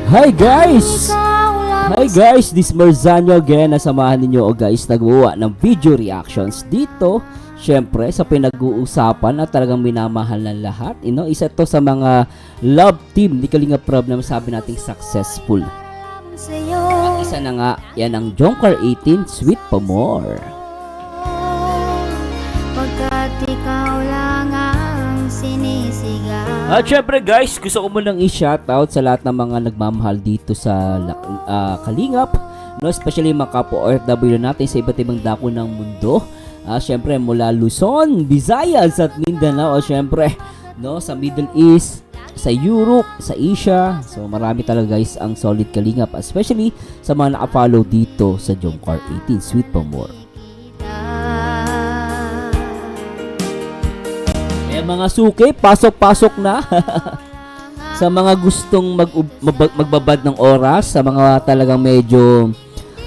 Hi guys! Hi guys, this Marzano again. Nasamahan ninyo guys, nagawa ng video reactions dito. Syempre sa pinag-uusapan at talagang minamahal ng lahat. Isa to sa mga love team ni Kalinga Prab na masabi nating successful. At isa na nga, yan ang Jongkar 18, Sweet Pa More. Pagkat ikaw lang ang sinisigaw. At syempre guys, gusto ko munang i-shoutout sa lahat ng mga nagmamahal dito sa Kalingap, especially mga kapwa OFW natin sa iba't ibang dako ng mundo. Syempre mula Luzon, Visayas at Mindanao, syempre sa Middle East, sa Europe, sa Asia. So marami talaga guys ang solid Kalingap, especially sa mga naka-follow dito sa Jongkar 18, Sweet Pa More. Mga suki, pasok-pasok na. Sa mga gustong magbabad ng oras, sa mga talagang medyo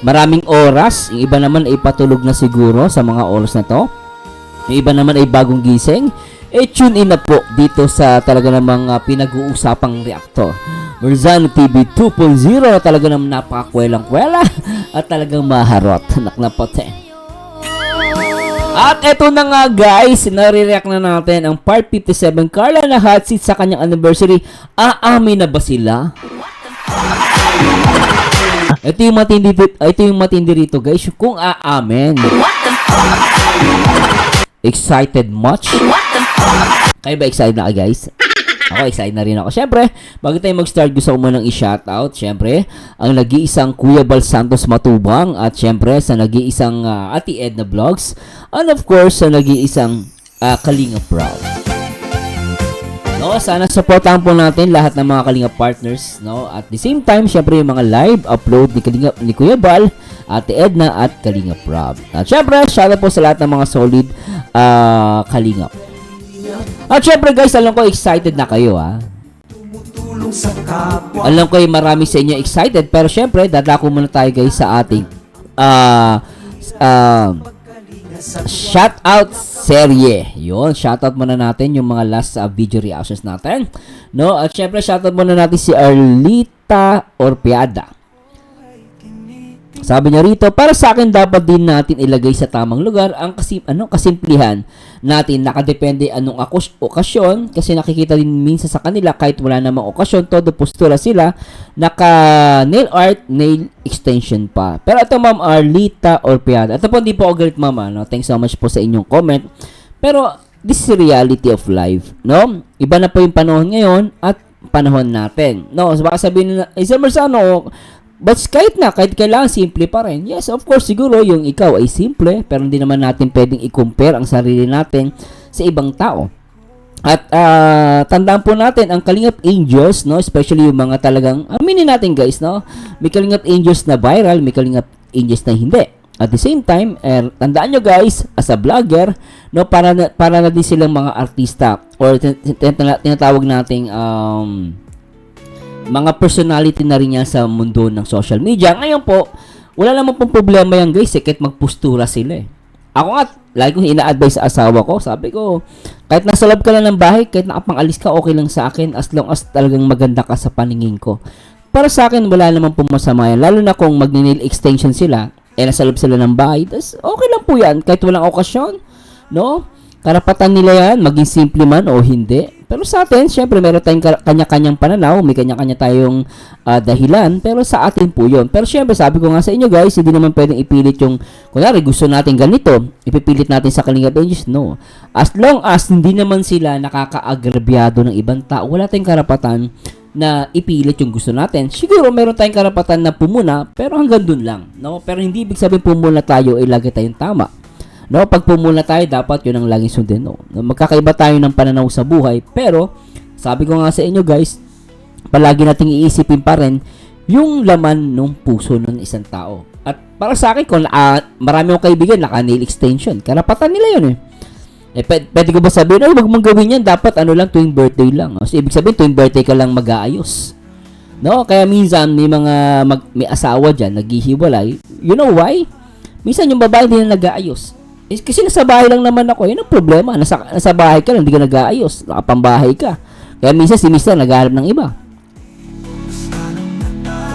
maraming oras, yung iba naman ay patulog na siguro sa mga oras na to, yung iba naman ay bagong gising, tune in na po dito sa talaga namang pinag-uusapang reactor. Marzano TV 2.0 na talaga namang napakakwelang-kwela at talagang maharot. Naknapote. At eto na nga guys, nare-react na natin ang part 57, Carla na hot seat sa kanyang anniversary. Aamin na ba sila? Ito yung matindi rito guys, kung aamin. Excited much? Kayo ba excited na guys? Ako excited na rin ako. Syempre, bago tayo mag-start, gusto ko munang i-shoutout. Syempre, ang nag-iisang Kuya Bal Santos Matubang. At syempre, sa nag-iisang Ate Edna Vlogs. And of course, sa nag-iisang Kalinga Prab. Sana supportahan po natin lahat ng mga Kalinga partners. At the same time, syempre, yung mga live upload ni Kuya Bal, Ate Edna at Kalinga Prab. At syempre, shoutout po sa lahat ng mga solid Kalinga. At syempre guys, alam ko excited na kayo Alam ko marami sa inyo excited, pero syempre dadako muna tayo guys sa ating shoutout serye. Yun, shoutout muna natin yung mga last video reactions natin. At syempre shoutout muna natin si Arlita Orpiada. Sabi niya rito, para sa akin dapat din natin ilagay sa tamang lugar ang kasimplihan natin, nakadepende anong okasyon, kasi nakikita din minsan sa kanila kahit wala namang okasyon, todo postura sila, naka nail art, nail extension pa. Pero ito ma'am Arlita Orpiada, ito po hindi po ako galit ma'am, thanks so much po sa inyong comment, pero this is the reality of life, iba na po yung panahon ngayon at panahon natin, so baka sabihin nila, Sir Marzano, but kahit kailangan simple pa rin. Yes, of course, siguro yung ikaw ay simple, pero hindi naman natin pwedeng i-compare ang sarili natin sa ibang tao. At tandaan po natin, ang Kalingap Angels, especially yung mga talagang, aminin natin guys, may Kalingap Angels na viral, may Kalingap Angels na hindi. At the same time, tandaan nyo guys, as a vlogger, para na din silang mga artista, or tinatawag nating, mga personality na rin yan sa mundo ng social media. Ngayon po, wala naman pong problema yan guys, kahit magpostura sila Ako nga, lagi kong ina-advise sa asawa ko, sabi ko, kahit nasa loob ka lang ng bahay, kahit nakapangalis ka, okay lang sa akin, as long as talagang maganda ka sa paningin ko. Para sa akin, wala naman pong masama yan, lalo na kung mag-nail extension sila, nasa loob sila ng bahay, okay lang po yan, kahit walang okasyon, karapatan nila yan, maging simple man o hindi. Pero sa atin, syempre, meron tayong kanya-kanyang pananaw, may kanya-kanya tayong dahilan, pero sa atin po yun. Pero syempre, sabi ko nga sa inyo guys, hindi naman pwedeng ipilit yung, kunwari, gusto natin ganito, ipipilit natin sa Kalingap Angels, no. As long as hindi naman sila nakaka-agrabyado ng ibang tao, wala tayong karapatan na ipilit yung gusto natin. Siguro, meron tayong karapatan na pumuna, pero hanggang dun lang, Pero hindi ibig sabihin pumuna tayo, lagi tayong tama. Pag pumuna tayo, dapat yun ang laging sundin. Magkakaiba tayo ng pananaw sa buhay. Pero, sabi ko nga sa inyo guys, palagi nating iisipin pa rin yung laman ng puso ng isang tao. At para sa akin, kung marami akong kaibigan, naka-nail extension. Karapatan nila yun pwede ko ba sabihin, wag mong gawin yan, dapat lang, tuwing birthday lang. So, ibig sabihin, tuwing birthday ka lang mag-aayos. Kaya minsan, may asawa dyan, naghihiwalay. You know why? Minsan yung babae hindi na nag-aayos. Kasi nasa bahay lang naman ako. Yun ang problema. Nasa bahay ka lang, hindi ka nag-aayos. Nakapambahay ka. Kaya minsan si Mr. naghahanap ng iba.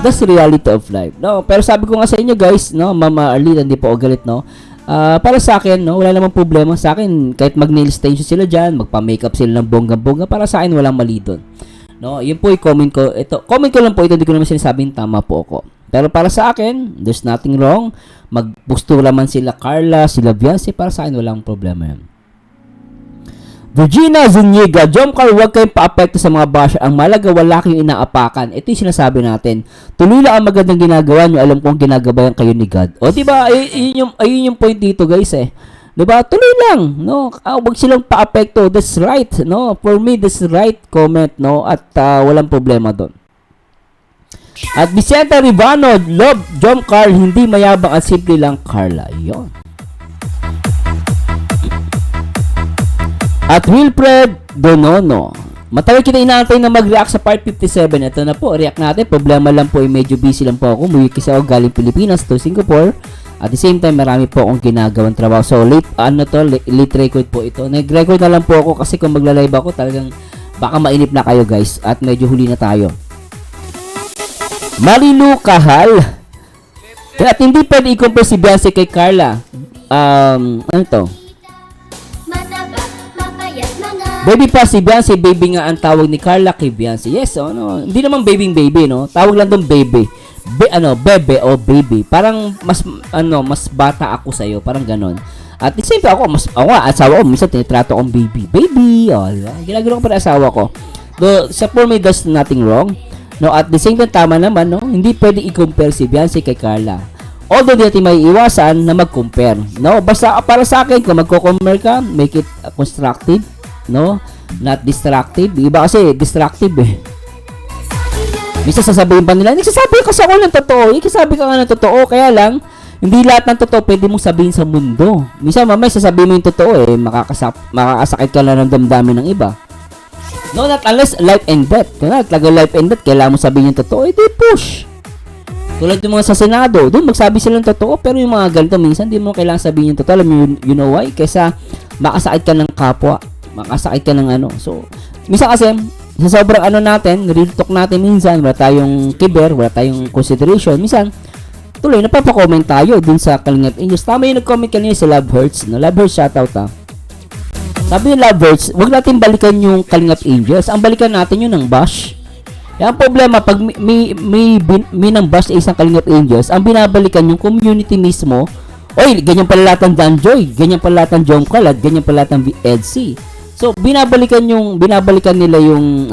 That's the reality of life. No, pero sabi ko nga sa inyo guys, no, Mama Arlene, hindi po ako galit, no. Para sa akin, no, wala namang problema sa akin kahit mag-nail extension sila diyan, magpa-makeup sila ng bongga-bongga, para sa akin walang mali doon. No, yun po 'yung comment ko. Ito, comment ko lang po ito, hindi ko naman sinasabing tama po ako. Pero para sa akin, there's nothing wrong. Magpustura man sila Carla, sila Beyonce, para sa akin walang problema 'yan. Virginia Zuniga, Jomcar, huwag kayong paapekto sa mga basher. Ang malaga, wala kayong inaapakan. Ito yung sinasabi natin. Tuloy lang ang magandang ginagawa nyo. Alam kong ginagabayan kayo ni God. O, diba? Ayun yung point dito, guys, eh. Diba? Tuloy lang, no? Huwag silang paapekto. That's right, no? For me, that's right comment, no? At walang problema doon. At Vicente Rivano, love, Jomcar, hindi mayabang at simple lang, Carla. Yun. At Wilfred Donono, matagal kita inaantay na mag-react sa part 57. Ito na po, react natin. Problema lang po, medyo busy lang po ako. Umuwi kasi ako galing Pilipinas to Singapore. At the same time, marami po akong ginagawang trabaho. So, late record po ito. Nag-record na lang po ako kasi kung magla-live ako, talagang baka mainip na kayo guys. At medyo huli na tayo. Marilu Kahal. At hindi pwede i-compare si Beyonce kay Carla. Ano to? Baby pa si Beyonce, baby nga ang tawag ni Carla kay Beyonce. Yes, no. Hindi naman baby, no. Tawag lang doon baby. Bebe o baby. Parang mas bata ako sa iyo, parang ganon. At the same time asawa ko, minsan tinitrato akong baby. Baby, diba? Ginagawa ko para asawa ko. Do sa for me, there's nothing wrong. No, at the same time tama naman, no. Hindi pwede i-compare si Beyonce kay Carla. Although di natin may iwasan na mag-compare. No, basta para sa akin kung magko-compare ka, make it constructive. No? Not destructive. Iba kasi destructive eh. Minsan sasabihin pa nila, nagsasabi kasi ako ng totoo. Nagsasabi ka nga ng totoo. Kaya lang, hindi lahat ng totoo pwede mong sabihin sa mundo. Minsan mamay sasabihin mo yung totoo eh. Makakasakit ka lang ng damdamin ng iba. No, not unless life and death. Kung talaga life and death, kailangan mo sabihin yung totoo, di push. Tulad yung mga sa Senado, doon magsabi sila ng totoo, pero yung mga ganito, minsan di mo kailangan sabihin yung totoo. Alam mo, you know why? Kaysa makasakit ka ng kapwa. Makasakit ka ng ano. So, minsan kasi, sa sobrang natin, real talk natin minsan, wala tayong kiber, wala tayong consideration. Minsan, tuloy, napapa-comment tayo dun sa Kalingap Angels. Tama yung nag-comment kanina sa Love Hurts. No? Love Hurts, shoutout ha. Sabi ni Love Hurts, huwag natin balikan yung Kalingap Angels. Ang balikan natin yun ng bash. Yan ang problema, pag may nang bash sa isang Kalingap Angels, ang binabalikan yung community mismo. Oy, ganyan pala lahat ng Danjoy, ganyan pala lahat ng Jomcar, at ganyan pala lahat ng EDC. So binabalikan nila yung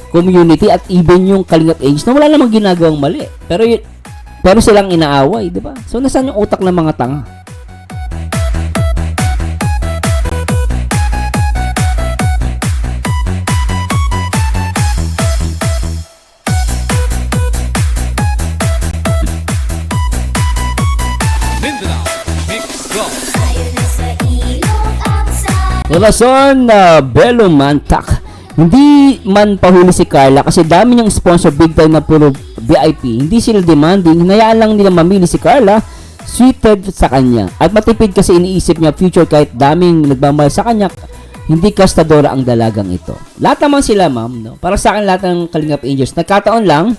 community at even yung Kalingap Angels na wala namang ginagawang mali. Pero silang inaaway, di ba? So nasaan yung utak ng mga tanga? Relason Belo Mantak. Hindi man pahuli si Carla kasi dami niyang sponsor big time na puro VIP. Hindi sila demanding, hinayaan lang nila mamili si Carla, suited sa kanya. At matipid kasi iniisip niya future kahit daming nagmamahal sa kanya, hindi kastadora ang dalagang ito. Lahat naman sila, ma'am, no? Para sa akin lahat ng Kalingap Angels, nagkataon lang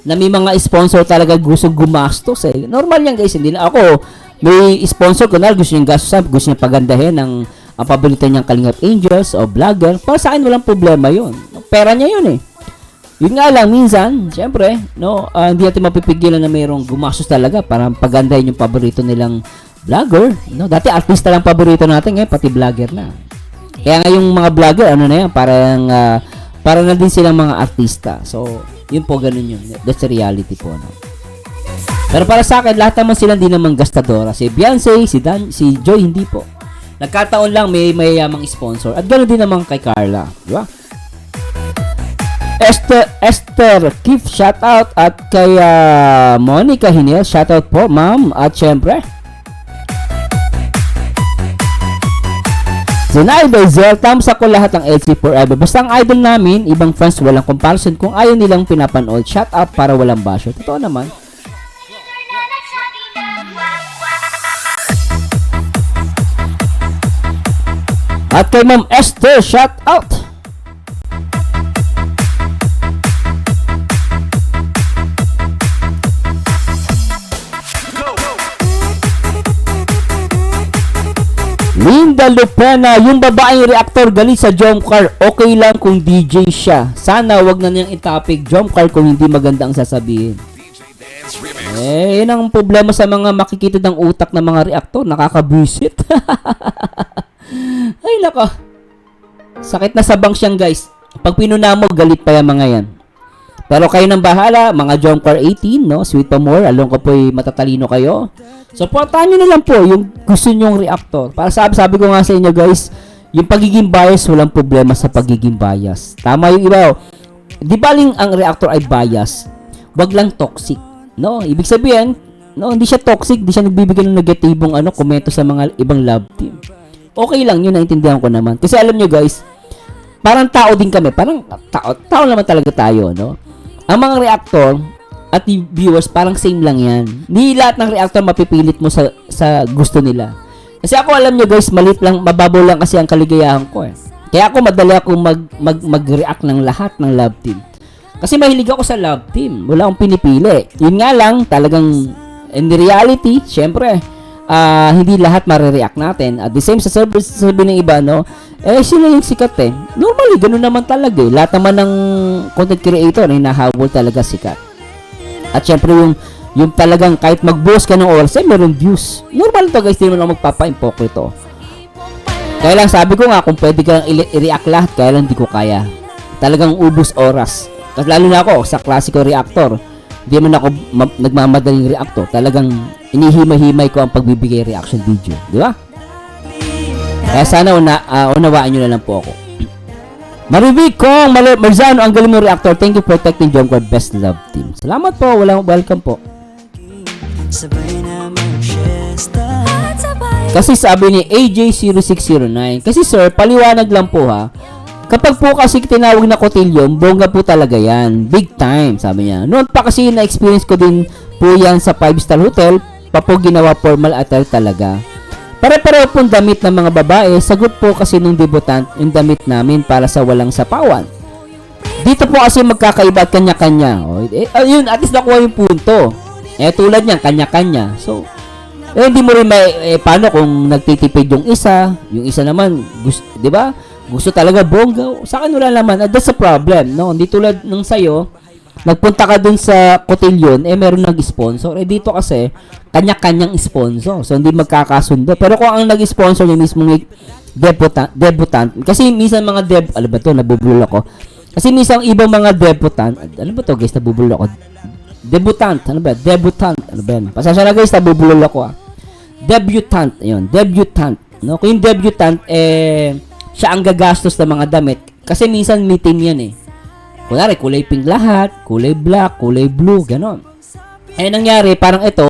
na may mga sponsor talaga gusto gumastos eh. Normal yan guys, hindi na ako may sponsor ko na gusto niyang gastos, gusto niyang pagandahin ang pabilitan niyang Kalingap Angels o vlogger. Para sa akin walang problema yun. Pera niya yun eh. Yun nga lang minsan, syempre, no, hindi natin mapipigilan na mayroong gumastos talaga para pagandahin yung paborito nilang vlogger, no. Dati artista lang paborito natin, ngayon pati vlogger na. Kaya nga yung mga vlogger, ano na yan, para na din silang mga artista. So, yun po, ganun yun. That's the reality po, no. Pero para sa akin, lahat naman sila hindi naman gastadora. Si Beyonce, si Joy, hindi po. Nagkataon lang may mayayamang sponsor. At ganoon din naman kay Carla, di ba? Esther, keep shout out at kay Monica Hinel, shout out po, ma'am. At syempre, Zenay Bezel, thumbs up ko lahat ng LC forever. Basta ang idol namin, ibang fans walang comparison. Kung ayaw nilang pinapanood, shout out para walang basho. Totoo naman. At kay Ma'am Esther, shout out. Linda Lupena, yung babaeng reactor galit sa Jomcar, okay lang kung DJ siya. Sana wag na niyang itapik Jomcar kung hindi maganda ang sasabihin. Yun ang problema sa mga makikita ng utak ng mga reactor, nakakabwisit. Ay nako. Sakit na sa bangs yan guys. Pag pinuna mo, galit pa yung mga yan. Pero kayo nang bahala, mga Jomcar 18, no? Sweet pa more, along ko po'y matatalino kayo. Supportahan nyo na lang po yung gusto nyong reactor. Para sabi ko nga sa inyo guys, yung pagiging bias, walang problema sa pagiging bias. Tama yung iba. Di baling ang reactor ay bias, wag lang toxic. No? Ibig sabihin, no, hindi siya toxic, hindi siya nagbibigay ng negatibong komento sa mga ibang love team. Okay lang yun, naintindihan ko naman. Kasi alam nyo guys, parang tao din kami. Parang tao naman talaga tayo, no? Ang mga reactor at viewers parang same lang yan. Hindi lahat ng reactor mapipilit mo sa gusto nila. Kasi ako alam nyo guys, malit lang, mababaw lang kasi ang kaligayahan ko eh. Kaya ako madali ako mag-react ng lahat ng love team. Kasi mahilig ako sa love team. Wala akong pinipili. Yun nga lang, talagang in reality, syempre, hindi lahat marireact natin. At the same sa sabi ng iba, no? Sila yung sikat eh. Normally, ganun naman talaga eh. Lahat naman ng content creator ay nahabol talaga sikat. At syempre yung talagang kahit mag-boast ka ng oras, meron views. Normal to guys, di mo lang magpapa-impokrito. Kaya lang sabi ko nga, kung pwede ka lang i-react lahat, kaya lang di ko kaya. Talagang ubus oras. Kasi lalo na ako, sa classical reactor, di man ako nagmamadaling reactor. Talagang inihimay-himay ko ang pagbibigay reaction video. Di ba? Kaya sana unawaan nyo na lang po ako. Maribig Kong Marzano, ang galing mo reactor. Thank you for protecting Jomcar Best Love Team. Salamat po. Welcome po. Kasi sabi ni AJ0609, kasi sir, paliwanag lang po ha. Kapag po kasi tinawag na cotillion, bongga po talaga yan. Big time, sabi niya. Noon pa kasi na-experience ko din po yan sa 5-star hotel, pa po ginawa formal attire talaga. Pare-pareho pong damit ng mga babae, sagot po kasi nung debutant yung damit namin para sa walang sapawan. Dito po kasi magkakaiba at kanya-kanya. Yun, at least nakuha yung punto. Tulad niyan, kanya-kanya. So, hindi mo rin paano kung nagtitipid yung isa naman, di ba? Gusto talaga bongga. Sa akin wala naman. That's a problem, no? Hindi tulad nung sa'yo, nagpunta ka dun sa cotillion, meron nag-sponsor. Dito kasi, kanya-kanyang sponsor. So, hindi magkakasundo. Pero kung ang nag-sponsor yung mismong debutant, kasi minsan mga alam ba to, nabubulol ako. Kasi minsan ibang mga debutant, alam ba to guys, nabubulol ako. Debutant, ano ba? Debutant, ano ba yan? Pasasya na guys, nabubulol ako Debutant, ayun, debutant. No? Kung yung debutant, siya ang gagastos ng mga damit. Kasi minsan meeting yan kunwari, kulay pink lahat, kulay black, kulay blue, ganon. Nangyari, parang ito,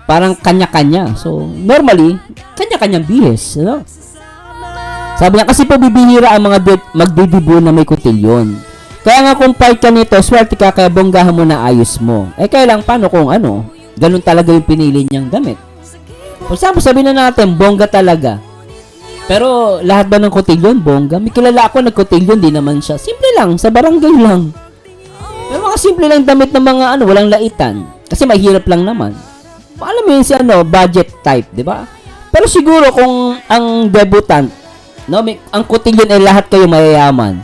parang kanya-kanya. So, normally, kanya-kanyang bihis. Ano? Sabi niya, kasi pabibihira ang mga magdidibu na may cotillion. Kaya nga kung part ka nito, swerte ka, kaya bonggahan mo na ayos mo. Kaya lang, paano kung ganun talaga yung pinili niyang damit. For example, sabihin na natin, bongga talaga. Pero lahat ba ng cotillion bongga? May kilala ako nag-cotillion, di naman siya. Simple lang, sa barangay lang. Pero mga simple lang damit ng mga walang laitan. Kasi mahirap lang naman. Alam mo yun si budget type, di ba? Pero siguro kung ang debutant, no, ang cotillion ay lahat kayo mayayaman.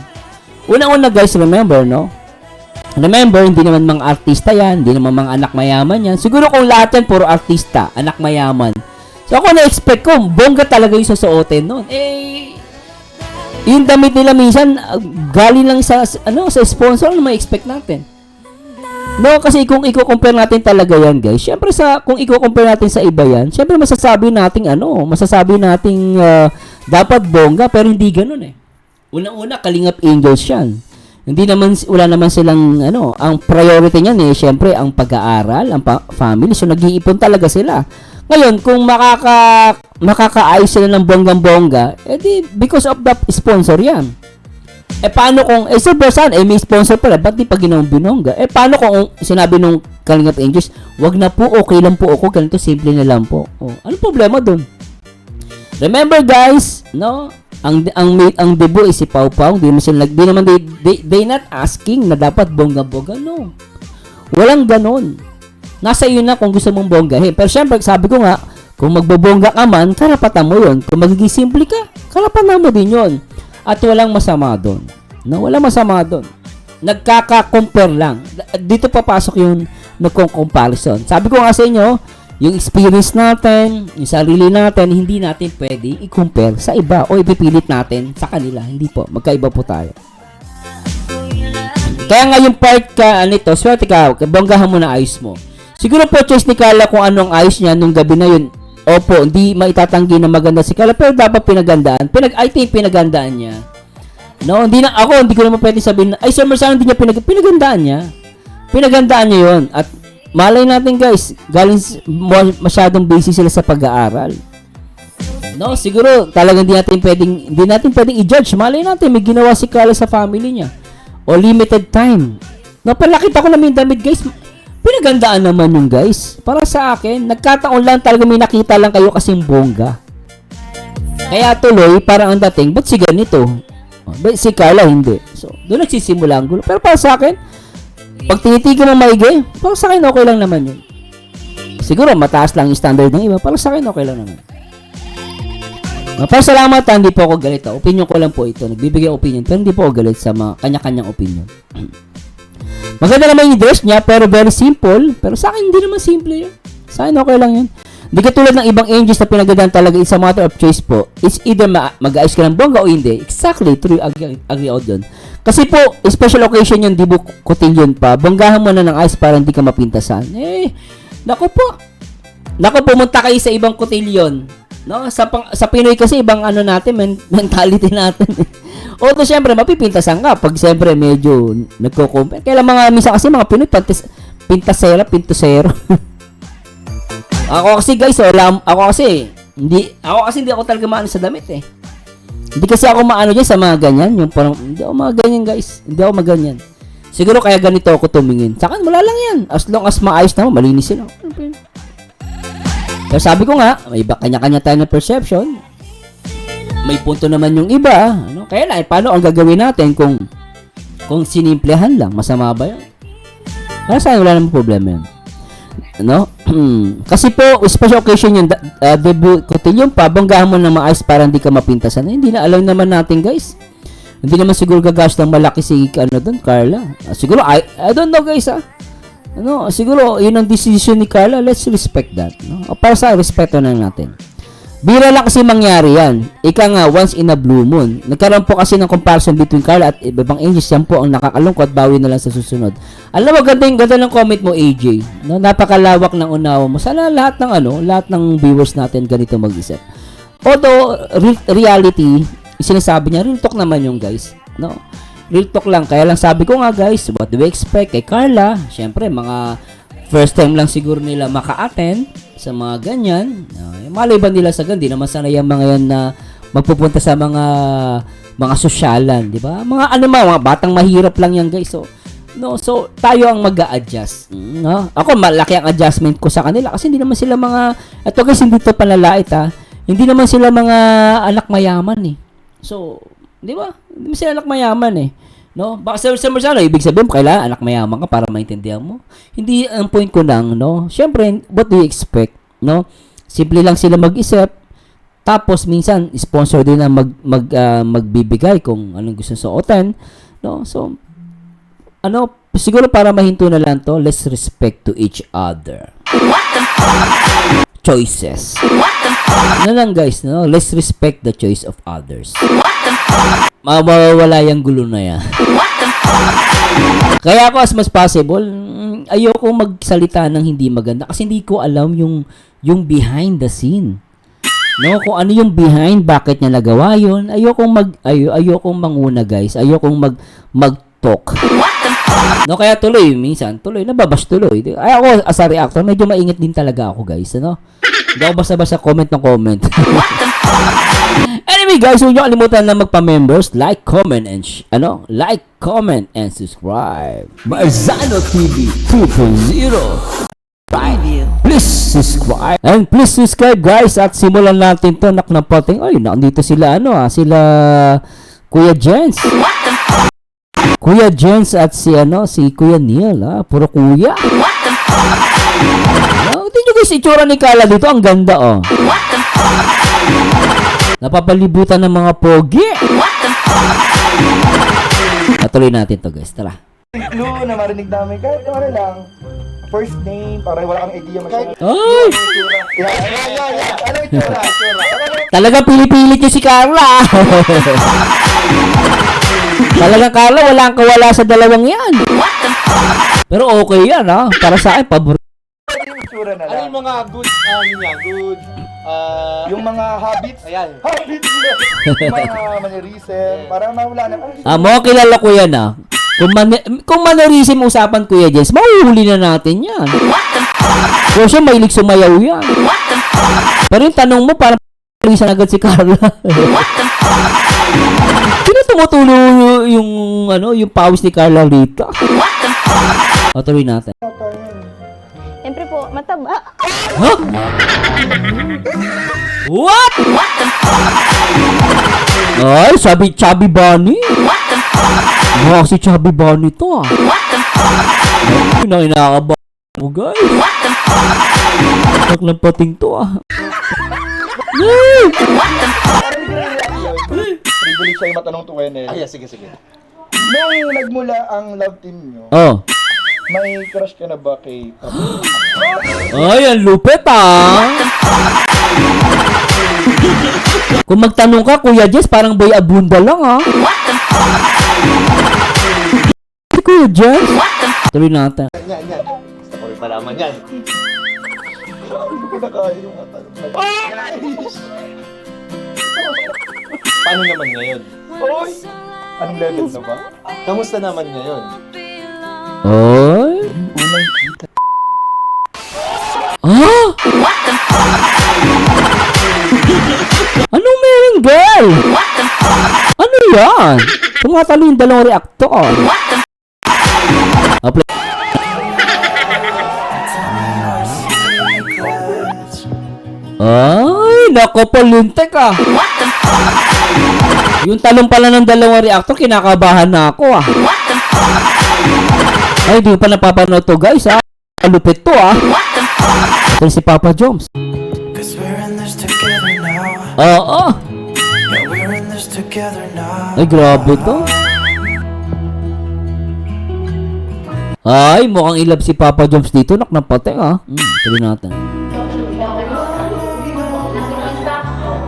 Una-una guys, remember, no? Remember, hindi naman mga artista yan, hindi naman mga anak mayaman yan. Siguro kung lahat yan, puro artista, anak mayaman. So ako na-expect ko, bongga talaga yung susuotin noon. Yung damit nila minsan, galing lang sa sponsor, ano ma-expect natin? No, kasi kung i-compare natin talaga yan, guys, syempre kung i-compare natin sa iba yan, syempre masasabi nating dapat bongga, pero hindi ganun Unang-una, Kalingap Angels yan. Wala naman silang, ang priority niyan syempre, ang pag-aaral, ang family, so nag-iipon talaga sila. Ngayon, kung makakaayos sila ng bonggang-bongga, because of the sponsor yan. Paano kung, Silversan, may sponsor pala, ba't di pa ginawang binongga? Paano kung sinabi nung Kalingap Angels, wag na po, okay lang po ako, ganito, simple na lang po. Ano problema dun? Remember guys, no? Ang debut is si Pau Pau, they not asking na dapat bongga-bongga, no. Walang ganon. Nasa iyo na kung gusto mong bonggahin. Pero syempre, sabi ko nga, Kung magbobongga ka man, karapatan mo yun. Kung magiging simple ka, karapatan mo din yun. At walang masama doon. No, walang masama doon. Nagkaka-compare lang. Dito papasok yung nagkong-comparison. Sabi ko nga sa inyo, yung experience natin, yung sarili natin, hindi natin pwede i-compare sa iba o ipipilit natin sa kanila. Hindi po. Magkaiba po tayo. Kaya nga yung part ka, nito, swerte ka, bonggahan mo na ayos mo. Siguro po, choice ni Carla kung anong ayos niya nung gabi na yun. Opo, hindi maitatanggi na maganda si Carla, pero dapat pinagandaan. I think pinagandaan niya. No, hindi ko naman pwede sabihin na, ay, Sir Marciano, hindi niya pinagandaan niya. Pinagandaan niya yun. At malay natin, guys, galing masyadong busy sila sa pag-aaral. No, siguro talagang hindi natin pwedeng i-judge. Malay natin, may ginawa si Carla sa family niya. O limited time. No, palakita ko namin damit, guys. Pinagandaan naman yung guys. Para sa akin, nagkataon lang talaga may nakita lang kayo kasing bongga. Kaya tuloy, parang ang dating, ba't si ganito? Ba't si Carla hindi? So, doon nagsisimula ang gulo. Pero para sa akin, pag tinitigan mo maigi, para sa akin okay lang naman yun. Siguro mataas lang yung standard ng iba, para sa akin okay lang naman. Pero salamat, hindi po ako galit. Opinion ko lang po ito. Nagbibigay opinion, pero hindi po ako galit sa mga kanya-kanyang opinion. Maganda naman yung dress niya, pero very simple. Pero sa akin, hindi naman simple yun. Sa akin, okay lang yun. Hindi katulad ng ibang angels na pinagandaan talaga, it's a matter of choice po. It's either mag-ayos ka ng bongga o hindi. Exactly, true, agree out dun. Kasi po, special occasion yun, di ba cotillion pa. Bonggahan mo na ng ayos para hindi ka mapintasan. Naku po. Pumunta kayo sa ibang cotillion. No, sa Pinoy kasi ibang ano natin, mentality natin. Although syempre mapipintasan ka pag syempre medyo nagko-compare. Kaya minsan kasi mga Pinoy pintosero. Ako kasi guys, ako kasi hindi ako talaga maano sa damit eh. Hindi kasi ako maano diyan sa mga ganyan, yung parang hindi ako mga ganyan guys. Hindi ako maganyan. Siguro kaya ganito ako tumingin. Sa akin wala lang yan. As long as maayos naman, malinis sila. Pero sabi ko nga, may iba kanya-kanya tayo ng perception. May punto naman yung iba, ano? Kaya lang, paano ang gagawin natin kung sinimplehan lang? Masama ba 'yan? Para sa akin, wala namang problema 'yan. Ano? Kasi po, special occasion yung debut cotillion pa, bonggahan mo na maayos para hindi ka mapintasan. Hindi na alam naman natin, guys. Hindi naman siguro gagas ng malaki si Carla. Siguro, I don't know, guys, siguro, yun ang decision ni Carla. Let's respect that. No? Para sa respeto na natin. Bira lang kasi mangyari yan. Ika nga, once in a blue moon. Nagkaroon po kasi ng comparison between Carla at ibang angels. Yan po ang nakakalungkot. Bawi na lang sa susunod. Alam mo, ganda ng comment mo, AJ. No? Napakalawak ng unawa mo. Sana lahat ng viewers natin ganito mag-isip. Although, reality, sinasabi niya, real talk naman yung guys. No? Real talk lang. Kaya lang sabi ko nga guys, what do we expect kay Carla? Syempre, mga first time lang siguro nila maka-attend sa mga ganyan. Malay ba nila sa ganyan? Di naman sana yung mga yan na magpupunta sa mga sosyalan, di ba? Mga batang mahirap lang yan guys. So tayo ang mag-a-adjust. No? Ako, malaki ang adjustment ko sa kanila kasi hindi naman sila eto guys, hindi to panlalait hindi naman sila mga anak mayaman eh. So, di ba? Hindi sila anak mayaman eh. No? Baka sa Marciano, ibig sabihin mo, kailangan anak mayaman ka para maintindihan mo. Hindi ang point ko lang, no? Siyempre, what do you expect? No? Simple lang sila mag-isip. Tapos, minsan, sponsor din na magbibigay kung anong gusto suotin. No? So, siguro para mahinto na lang to, let's respect to each other. What the fuck? Choices. What the fuck? Lang guys, no? Let's respect the choice of others. What the fuck? Mawawala yung gulo na yan. What the fuck? Kaya ako as much possible, ayoko magsalita ng hindi maganda kasi hindi ko alam yung behind the scene. No, kung ano yung behind, bakit niya nagawa yun. Ayokong manguna guys. Ayokong mag-talk. What the fuck? No, kaya minsan nababash tuloy. Ay ako as a reactor, medyo maingat din talaga ako guys, Hindi ako basta-basta comment. What the fuck? Anyway guys, huwag niyo kalimutan na magpa-members, like, comment, and subscribe. Marzano TV 2.0. Please subscribe. And please subscribe guys at simulan natin to ng poting. Ay, nandito sila sila Kuya Jens. What the fuck? Kuya Jens at si Kuya Neil, puro kuya. What the fuck? Tingnan nyo guys, itsura ni Carla dito. Ang ganda, oh. Napapalibutan ng mga pogi. Patuloy natin to guys. Tara. Clue na marinig namin kahit ano lang. First name, para wala kang idea masyadong. Ay! Yan. Ano yung itsura? Talagang pinipilit nyo si Carla. Talagang Carla, walang kawala sa dalawang yan. Pero okay yan, ha? Para sa akin, paborito. Yung itsura na Ano lang. yung mga good, Yung mga habits. ayan. Habits nila. Yung mga mannerism. Para mawala na. Mga kilala ko yan, ha? Kung mannerism usapan, Kuya Jens, mahuhuli na natin yan. So siya, mahilig sumayaw yan. Pero yung tanong mo, parang mannerism agad si Carla. Sino tumutulo yung pawis ni Carla rito? Patuloy natin. Siyempre po, mataba. Huh? What? Ay, sabi Chubby Bunny. Mukha si Chubby Bunny to, ah. Ay, nakakaba mo, guys. Naklampating to, ah. Yay! Privilege sa'yo matanong to Wenel. Ayan, sige. Nung nagmula ang love team nyo, Oh. may crush ka na ba kay Papa? Ay, ang lupit, ah. Kung magtanong ka, Kuya Jess, parang Boy Abunda lang, ah. Si Kuya Jess. Tuloy natin. Yan. Gusto ko rin malaman yan. Hindi ko na kaya yung matanong na. Paano naman ngayon? Oy! Anong level na ba? Kamusta naman ngayon? Ay. Unang kita. Ah? Anong meron, girl? Ano yan? Tumatalo yung dalawang reactor. Apply. Ay, nako po, lintek, ah. Yung talong pala ng dalawang reactor, kinakabahan na ako, ah. Ay, di ko pa napapanood to, guys, ah. Lupit to, ah. Ito si Papa Joms. Cause we're in this together now. Oo. Yeah, we're in this together now. Ay, grabe to. Ay, mukhang ilab si Papa Joms dito. Naknapate, ah. Tuloy natin.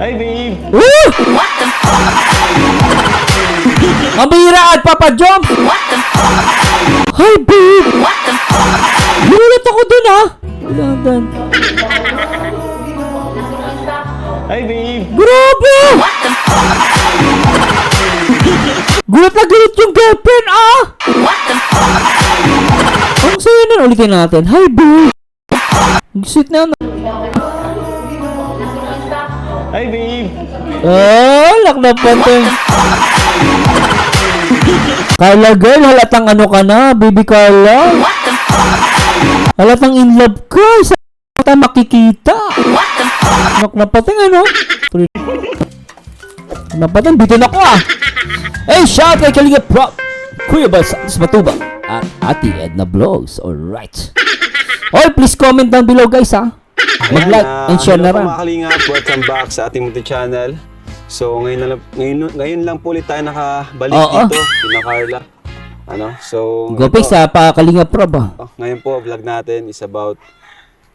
Hi, babe! Woo! Mabihira at Papa Joms! Hi, babe! Gulat ako dun, ah! Gulat. Hi, babe! Grabe! Gulat na gulat yung girlfriend, ah! Ang sayo na, ulitin natin. Hi, babe! Ang sweet na yan. Hi, babe! Oh, laknapote. Carla girl, halatang ano ka na, baby Carla. Halatang in love ka. Sa mata makikita. Naknapote ano? Naknapote, bitin ako ah. Hey, shout kay Kalinga Prop, Kuya Bas, Matuba, at Ate Edna Vlogs. Alright. Oh, please comment down below guys ha. Mag-like and share na rin. Mga kalingap, welcome back sa ating munting channel. So ngayon lang po ulit tayo nakabalik dito, kina Carla. Go pa sa Kalinga Prop ah. Ngayon po vlog natin is about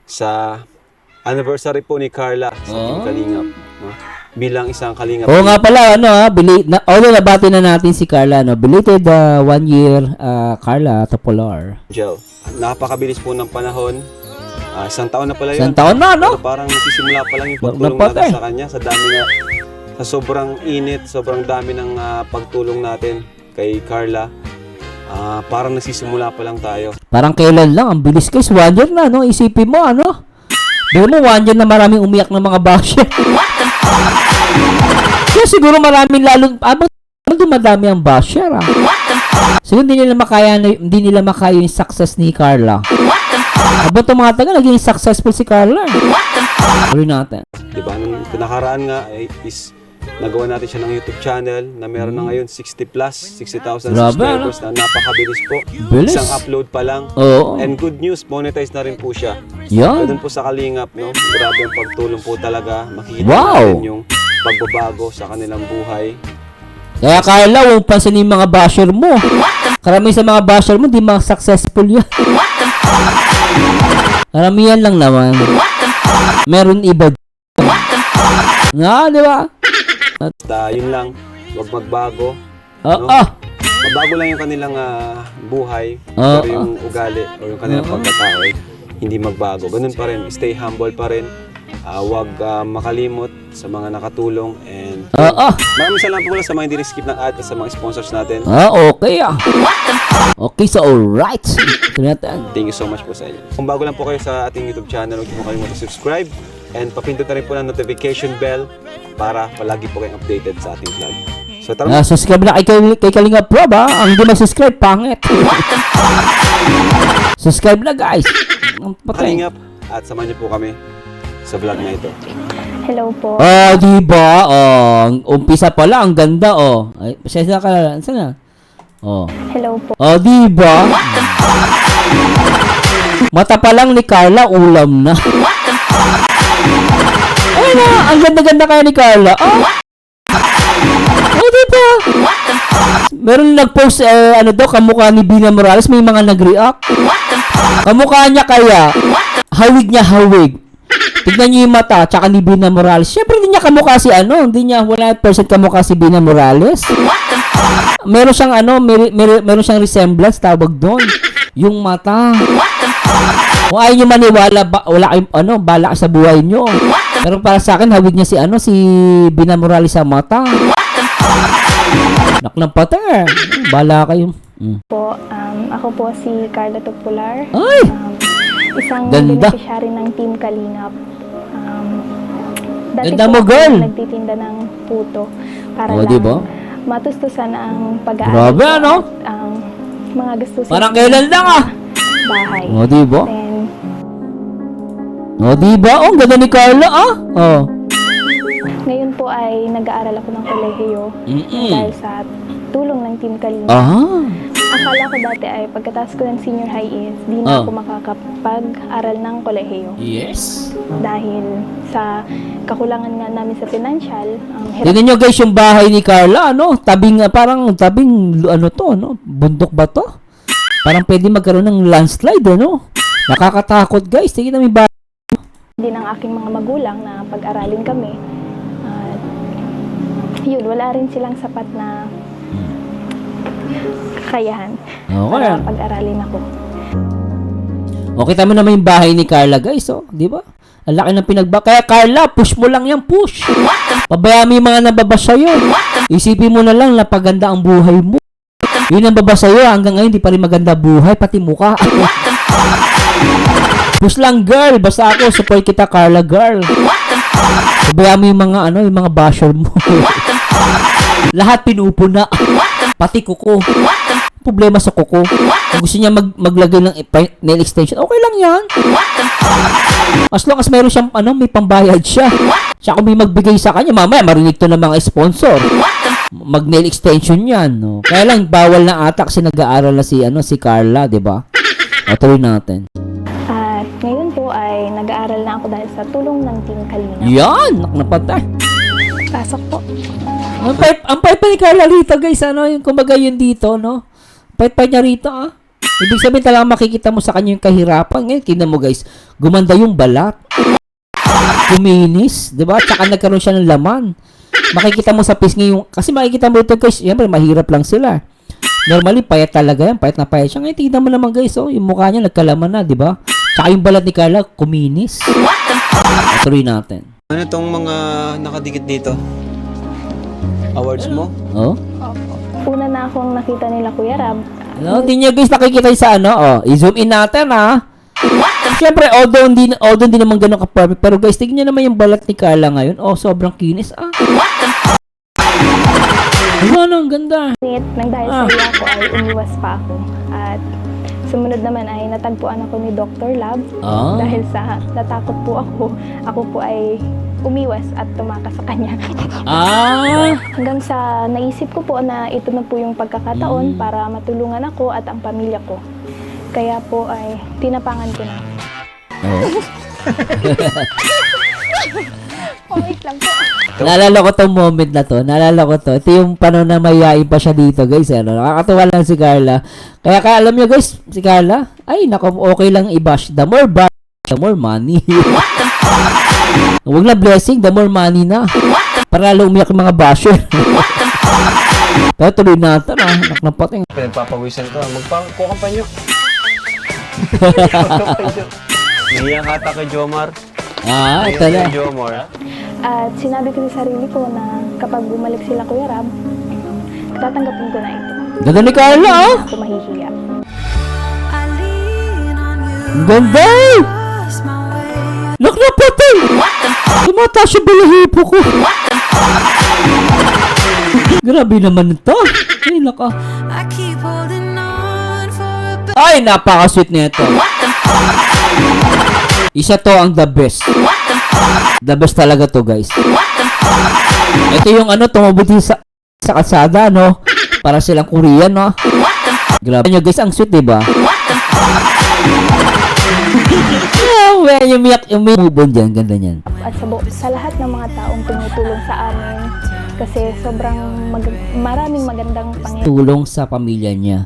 sa anniversary po ni Carla sa ating kalingap, no? Bilang isang kalingap. Oo nga pala, although nabati na natin si Carla, belated 1 year, Carla Topolar. Angel. Napakabilis po ng panahon. Isang taon na pala yun. Isang taon na, no? Pero parang nagsisimula pa lang yung pagtulong natin sa kanya. Sa sobrang init, sobrang dami ng pagtulong natin kay Carla. Parang nagsisimula pa lang tayo. Parang kailan lang, ang bilis guys, 1 year na, no? Isipin mo, ano? Di mo 1 year na maraming umiyak ng mga basher. Kaya siguro maraming abang dumadami ang basher, ah. Siguro hindi nila makaya yung success ni Carla. Habang tumatagal, naging successful si Carla. Tuloy natin. Diba? Nung nakaraan nga is Nagawa natin siya ng YouTube channel na meron na ngayon 60,000 Grabe, subscribers na napakabilis po. Bilis. Isang upload pa lang. Oo. And good news, monetize na rin po siya. Yan. Doon po sa Kalingap, no? Grabe ang pagtulong po talaga. Makikita Wow. natin yung pagbabago sa kanilang buhay. Kaya Carla, huwag pansinin yung mga basher mo. Karamihan sa mga basher mo, di mga successful yan. Karamihan lang naman. Meron iba. Nga, di ba? Basta yun lang, huwag magbago. Oo. Mabago lang yung kanilang buhay, Oo. pero yung ugali o yung kanilang pagkatao ay hindi magbago. Ganun pa rin, stay humble pa rin. Huwag makalimot sa mga nakatulong and Oo. maraming salamat po pala sa mga hindi skip ng ad at sa mga sponsors natin. Okay ah. Okay, so alright. Ito natin. Thank you so much po sa inyo. Kung bago lang po kayo sa ating YouTube channel, huwag mo kalimutan subscribe and papindot na rin po ng notification bell para palagi po kayong updated sa ating vlog. So tara, Subscribe na kay Kalinga Pro ba? Ang hindi mag-subscribe, pangit. Subscribe na guys. Ang patay. Kalingap at samahan niyo po kami sa vlog na ito. Hello po. Diba? Ang umpisa pala, ang ganda, Ay, pasensya ka, saan na? Hello po. Diba? Mata pa lang ni Carla, ulam na. Ay na, ang ganda-ganda kaya ni Carla. Diba? Meron nag-post, kamukha ni Bina Morales, may mga nag-react. Kamukha niya kaya, hawig niya hawig. Tignan niyo yung mata, tsaka ni Bina Morales. Siyempre, hindi niya kamukha si hindi niya 100% kamukha si Bina Morales. Meron siyang meron siyang resemblance, tawag doon. Yung mata. Kung ayaw niyo maniwala, wala kayong, bala sa buhay niyo. Pero para sa akin, hawig niya si Bina Morales sa mata. Naknang pata. Bala kayo. Po, ako po si Carla Tupular. Ay! Isang Ganda. beneficiary ng Team Kalingap. Dati Ganda po mo, ako girl. nagtitinda ng puto para Oh, lang diba? matustusan ang pag-aaral Grabe, ko ano? at ang mga gastusin Parang sa kailan lang, bahay. Diba? Then, Diba? Ang ganda ni Carla, ngayon po ay nag-aaral ako ng kolehiyo dahil sa tulong ng Team Kalingap. Akala ko dati ay pagkatapos ko ng senior high is di na ako makakapag-aral ng kolehiyo. Yes. Dahil sa kakulangan nga namin sa financial, hirap Tignan nyo guys yung bahay ni Carla, parang tabing, bundok ba to? Parang pwede magkaroon ng landslide, Nakakatakot guys, tignan mo yung bahay. din ng aking mga magulang na pag-aralin kami. At yun, wala rin silang sapat na kakayahan para pag-aralin ako. Okay, tama naman yung bahay ni Carla guys, di ba? Ang laki ng Kaya Carla, push mo lang yan, push. Pabayaan mo yung mga nababasa yun. Isipin mo na lang na paganda ang buhay mo. Yun ang babasa yun, hanggang ngayon di pa rin maganda buhay, pati mukha. Push lang girl, basta ako, support kita Carla girl. Pabayaan mo yung mga basher mo. Lahat pinupuna. Pati kuko. Problema sa kuko. Kung gusto niya maglagay ng nail extension, okay lang yan. As long as meron siyang may pambayad siya. Siya kung may magbigay sa kanya, mamaya marinig to ng mga sponsor. Mag nail extension yan, Kaya lang bawal na ata kasi nag-aaral na si Carla, 'di ba? Tuloy natin. At ngayon po ay nag-aaral na ako dahil sa tulong ng Team Kalingap. Yan, naknapatay. Pasok po. Ang paypay ni Carla rito, guys, yung kumbaga yun dito, Paypay niya rito, Ibig sabihin talaga makikita mo sa kanya yung kahirapan. Ngayon, tingnan mo, guys, gumanda yung balat. Kuminis, di ba? Tsaka nagkaroon siya ng laman. Makikita mo sa pisngi yung, kasi makikita mo ito, guys, siyempre, mahirap lang sila. Normally, payat talaga yan, payat na payat siya. Ngayon, tingnan mo naman, guys, yung mukha niya nagkalaman na, di ba? Tsaka yung balat ni Carla, kuminis. Tuloy natin. Ano itong mga nakadikit dito? Awards mo? Una na akong nakita nila Kuya Rab. Hindi niya guys nakikita yung sa i-zoom in natin Siyempre, although hindi naman ganun ka-perfect, pero guys, tignan niyo naman yung balat ni Carla ngayon. Sobrang kinis, ang ganda. Nang dahil sa iya ko ay umiwas pa ako. At sumunod naman ay natagpuan ako ni Dr. Lab. Dahil sa natakot po ako po ay umiwas at tumakas sa kanya. Ah! Hanggang sa naisip ko po na ito na po yung pagkakataon para matulungan ako at ang pamilya ko. Kaya po ay tinapangan ko na. Oh. Wait lang po. Naalala ko tong moment na to. Naalala ko to. Ito yung paano na mayayain pa siya dito, guys. Ano? Nakakatuwa lang si Carla. Kaya alam nyo, guys, si Carla, ay, nako, okay lang i-bash. The more bash, the more money. Huwag na blessing, the more money na. Para lalo umiyak yung mga basher. Pero tuloy natin, ah. Naknapating. Pinagpapawisan ka. Magpangkukampanyo. Niyang ata kay Jomar. Ah, ito na. Kay Jomar. At sinabi ko sa sarili ko na kapag bumalik sila Kuya Rab, tatanggapin ko na ito. Ganda ni Carla, oh. Ako mahihiya. Ang ganda! Naknapatay! Tumataas yung balahipo ko. Grabe naman ito. Ay, naka. Ay, napaka-sweet nito. Isa to ang the best. The best talaga to, guys. Ito yung ano, tumubuti sa kalsada, no? Para silang Korean, no? Grabe nyo, guys, ang sweet, diba? Yung move dyan, ganda niyan. At sa lahat ng mga taong tumutulong sa amin kasi sobrang maraming magandang pangyayari. Tulong sa pamilya niya.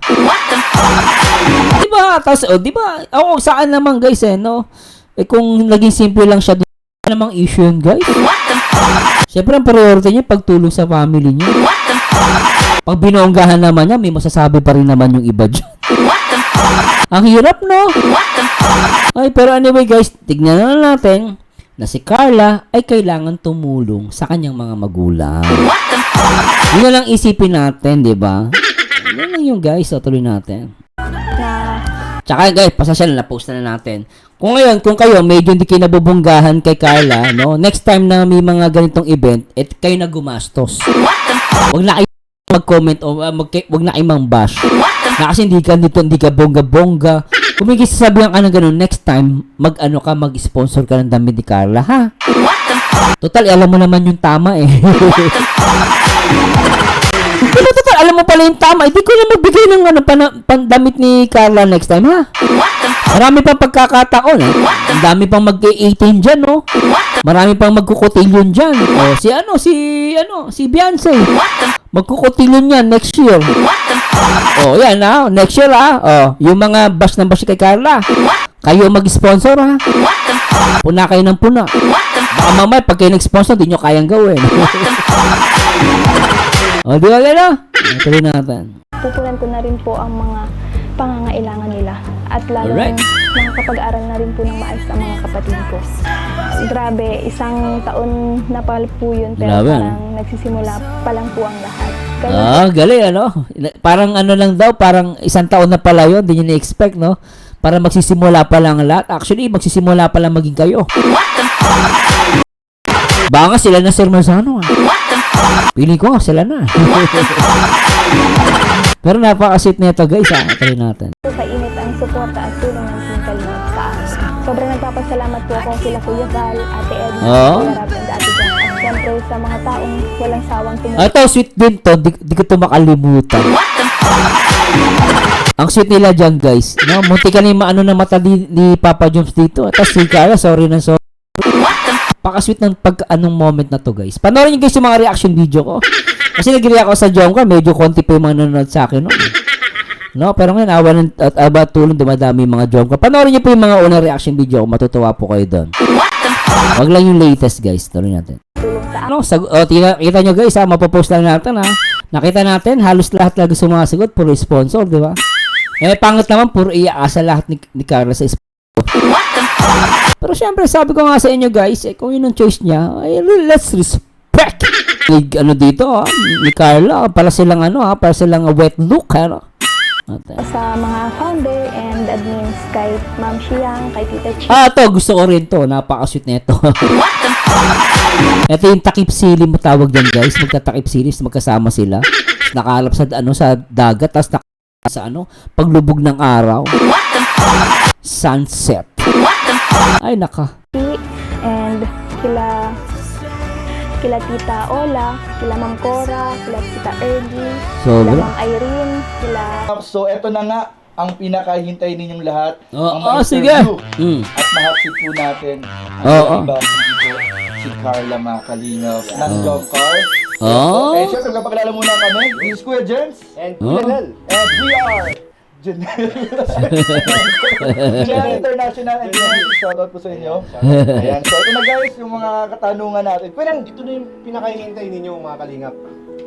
Diba? Tapos, diba? Ako, saan naman, guys, no? Kung naging simple lang siya, namang issue yun, guys. Siyempre, ang priority niya, pagtulong sa family niya. Pag binonggahan naman niya, may masasabi pa rin naman yung iba dyan. Ang hirap, no? Ay, pero anyway, guys, tignan na natin na si Carla ay kailangan tumulong sa kanyang mga magulang. Yun na lang isipin natin, di ba? Yun lang yung guys, tuloy natin. Tsaka guys, pasasya na, post na natin. Kung ngayon, kung kayo medyo hindi kayo nabubunggahan kay Carla, no? Next time na may mga ganitong event, kayo na gumastos. Huwag na kayo mag-comment o wag na kayo mang-bash. Na kasi hindi ka bongga-bongga. Kung may sasabihan ka ng ganun, next time, mag-sponsor ka ng damit ni Carla, ha? Total, alam mo naman yung tama, eh. Pero total, alam mo pala yung tama. Hindi ko na magbigay ng pandamit ni Carla next time, ha? Marami pang pagkakataon, eh. Ang dami pang mag-18 dyan, no? Marami pang magkukotilyon dyan. O, si Beyonce. Magkukotilyon yan next year. O, yan, ha? Next year, ha? O, yung mga bash na bash kay Carla. Kayo mag-sponsor, ha? Puna kayo ng puna. Baka mamaya, pag kayo nag-sponsor, di nyo kayang gawin. O, di ba gano'n? Tuloy natin. Pupunan ko na rin po ang mga pangangailangan nila at lalo Alright. nakakapag-aral na rin po ng maayos ang mga kapatid ko. Grabe, isang taon na pa po yun pero Grabe, parang nagsisimula pa lang po ang lahat. Kaya Galing, ano? Parang ano lang daw, parang isang taon na pala yun, di nyo na-expect, no? Para magsisimula pa lang lahat. Actually, magsisimula pa lang maging kayo. Baka nga sila na Sir Marzano, ah. Pili ko nga, sila na. Pero napaka-sweet nito, guys, ah. Try natin. sa init ang suporta at tulong ng Team Kalingap sa akin. Sobrang nagpapasalamat po ako kila Kuya Val, Ate Edna, Oo. Kuya Rab, and Ate Jack. At syempre sa mga taong walang sawang tumulong. Ito, sweet din to. Di ko to makalimutan. Ang sweet nila dyan, guys. No? Munti ka na yung maano na mata ni Papa Jones dito. Tapos si Carla, sorry na sorry. Paka-sweet ng anong moment na to, guys. Panoorin nyo, guys, yung mga reaction video ko. Kasi nag-react ako sa Jomcar, medyo konti pa yung mga nanonood sa akin, no? No, pero ngayon, awa tulong, dumadami yung mga Jomcar. Panoorin nyo po yung mga unang reaction video ko, matutuwa po kayo doon. Wag lang yung latest, guys. Tuloy natin. Ano, kita nyo, guys, ha? Mapopost lang natin, ha? Nakita natin, halos lahat lagi sumasagot, puro sponsor, di ba? Pangit naman, puro iaasa lahat ni Carla sa sponsor. Pero syempre, sabi ko nga sa inyo, guys, kung yun ang choice niya, let's respect. Ano dito, ha? Ni Carla, para silang para silang wet look, ha? Sa mga founder and admins kay Ma'am Shiyang, kay Tita Chi. To, gusto ko rin to. Napaka-sweet na ito. Ito yung takip sili mo tawag dyan, guys. Magtatakip sili, magkasama sila. Nakalap sa sa dagat, tapos sa paglubog ng araw. Sunset. Ay, naka. And kila kila Tita Ola, kila Ma'am Cora, kila Tita Ergie, kila Sobra. Ma'am Irene, kila So, eto na nga ang pinakahintay ninyong lahat. Oo, ang sige. ma-interview Mm. At mahapit po natin. Oo. Iba dito, si Carla Makalingap ng Job Car. Oo. Eh, syempre, kapagkalala muna kami. This is Kuya Jens. And Oh. Kuya Nel. And we are Janelle International and shoutout po sa inyo. Ayan, so ito na guys, yung mga katanungan natin. Kuya, Ito na yung pinakahihintay ninyo mga kalingap.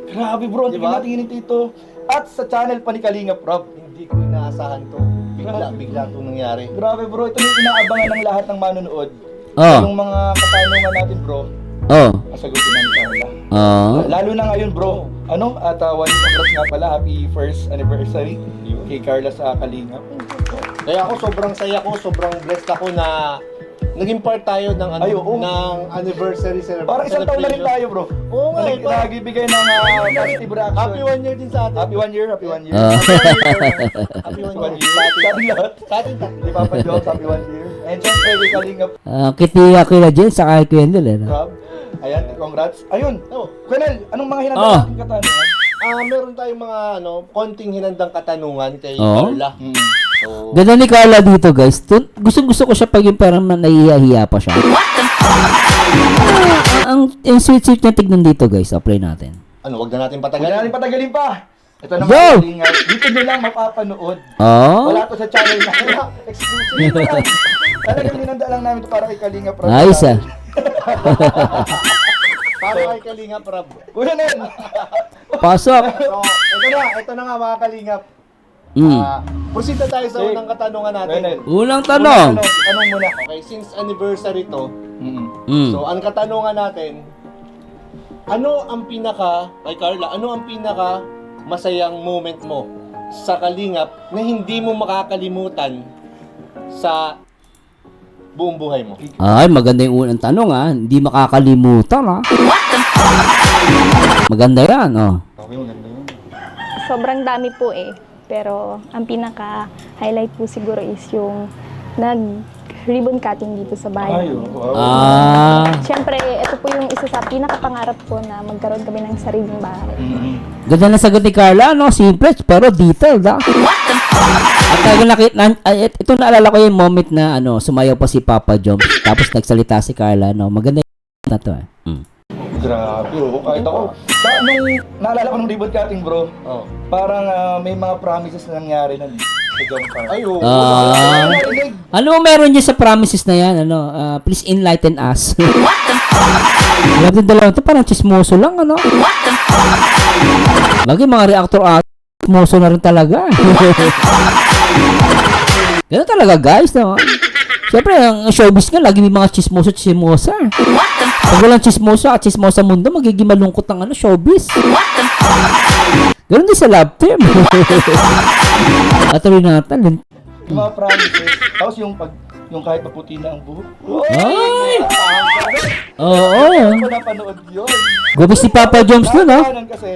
grabe bro, Di tingnan ba? natin yun dito. At sa channel pa ni Kalingap Rob. Hindi ko inaasahan to. Bigla itong nangyari. Grabe bro, ito yung inaabangan ng lahat ng manonood. Oh. Yung mga katanungan natin bro, Oh. kasagutin ng Carla. Oh. Lalo na ngayon bro, at one congrats nga pala, happy first anniversary kay Carla sa Kalingap. Kaya ako sobrang saya ko, sobrang blessed ako na naging part tayo ng Ay, oo. ng anniversary celebration. Parang isang taon na rin tayo bro. Oo nga, Na eh, parang- nagbibigay ng positive reaction. Happy 1 year din sa atin. Happy 1 year, happy 1 year. Ah. Happy 1 1 year. year. Sa ating lahat. Sa atin ta. Di Papa Jones, happy 1 year. And syempre kay Kalingap Kitiya Kuya Jen, saka kay Kuya Nel, eh. Rob. Ayan, congrats. Ayun, Oh. Kuya, anong mga hinanda Ah. natin katanungan? Meron tayong mga konting hinandang katanungan kay Oo. Carla. Hmm. So, Ganda ni Carla dito, guys. Gusto ko siya pag yung parang nahihiya pa siya. Ang sweet-sweet niya tignan dito, guys. Apply natin. wag na natin Huwag na natin patagalin. patagalin pa. Ito na Go! mga Kalingap. Dito nyo lang mapapanood. Oh. Wala to sa channel na. Exclusive lang. Talagang hinanda lang namin ito para kay Kalingap Rob. Nice, ah. Para kay Kalingap Rob. Kuya Nen. Pasok. So, ito na nga mga Kalingap. Mm. Proceed na tayo sa Okay. unang katanungan Kuya natin. Nen. Unang tanong. Tanong muna. Okay, since anniversary to, Mm. so ang katanungan natin, kay Carla, ano ang pinaka masayang moment mo sa Kalingap na hindi mo makakalimutan sa buong buhay mo? Ay, maganda yung unang tanong, ah. Hindi makakalimutan, ah. Maganda yan, oh. Okay, maganda yun. sobrang dami po eh. Pero ang pinaka-highlight po siguro is yung nag-ribbon cutting dito sa bahay. Ay, wow. Ah. Siyempre, ito po yung isa sa pinakapangarap ko na magkaroon kami ng sariling bahay. Ganda na sagot ni Carla, no? Simple, pero detailed, ah. At talaga ito naalala ko yung moment na, sumayaw pa si Papa Joms. Tapos nagsalita si Carla, no? Maganda yung na to, eh. Grabe, kahit ako. Nung naalala ko ng ribbon cutting bro, Oh. parang may mga promises na nangyari na sa Jump Car. Ay, oo. Ah. Narinig. Ano meron niya sa promises na yan, please enlighten us. Grabe yung dalawa to, parang chismoso lang, Lagi mga reactor chismoso na rin talaga. Ganun talaga, guys, no? Siyempre, ang showbiz nga, lagi may mga chismosa. Pag walang chismosa mundo, magiging malungkot ang showbiz. Ganun din sa love team. At tuloy natin. Yung mga promises. Tapos yung kahit maputi na ang buhok. Ay! Oo. Hindi ko napanood yun. Gabi si Papa Joms nun, ha? Nakakatawanan kasi,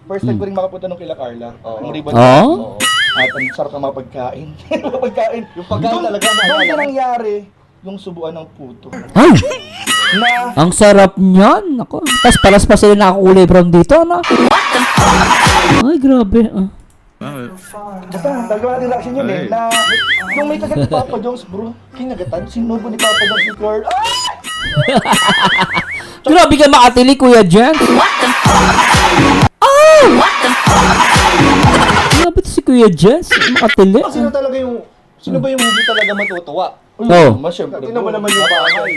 first time ko rin makapunta nung kila Carla. Ang ribbon Oo. cutting. At ang sarap ng mga pagkain. Mga pagkain. Yung pagkain talaga, Doon naalala. na nangyari yung subuan ng puto. Ay! Na, Ang sarap niyan. Ako. Tapos palas pa sila nakakulay brown dito, no? Ay, grabe. basta, dalawa natin reaction yun eh. Na, yung may kagat ni Papa Jones, bro. Kinagatan, sinubo ni Papa Jones ni Carl. Grabe ka makatili, Kuya Jen. Oh! Grabe to si Kuya Jen. Makatili. Sino ba yung hindi talaga matutuwa? Oh. Mas syempre, Tingnan mo bro. naman yung bahay.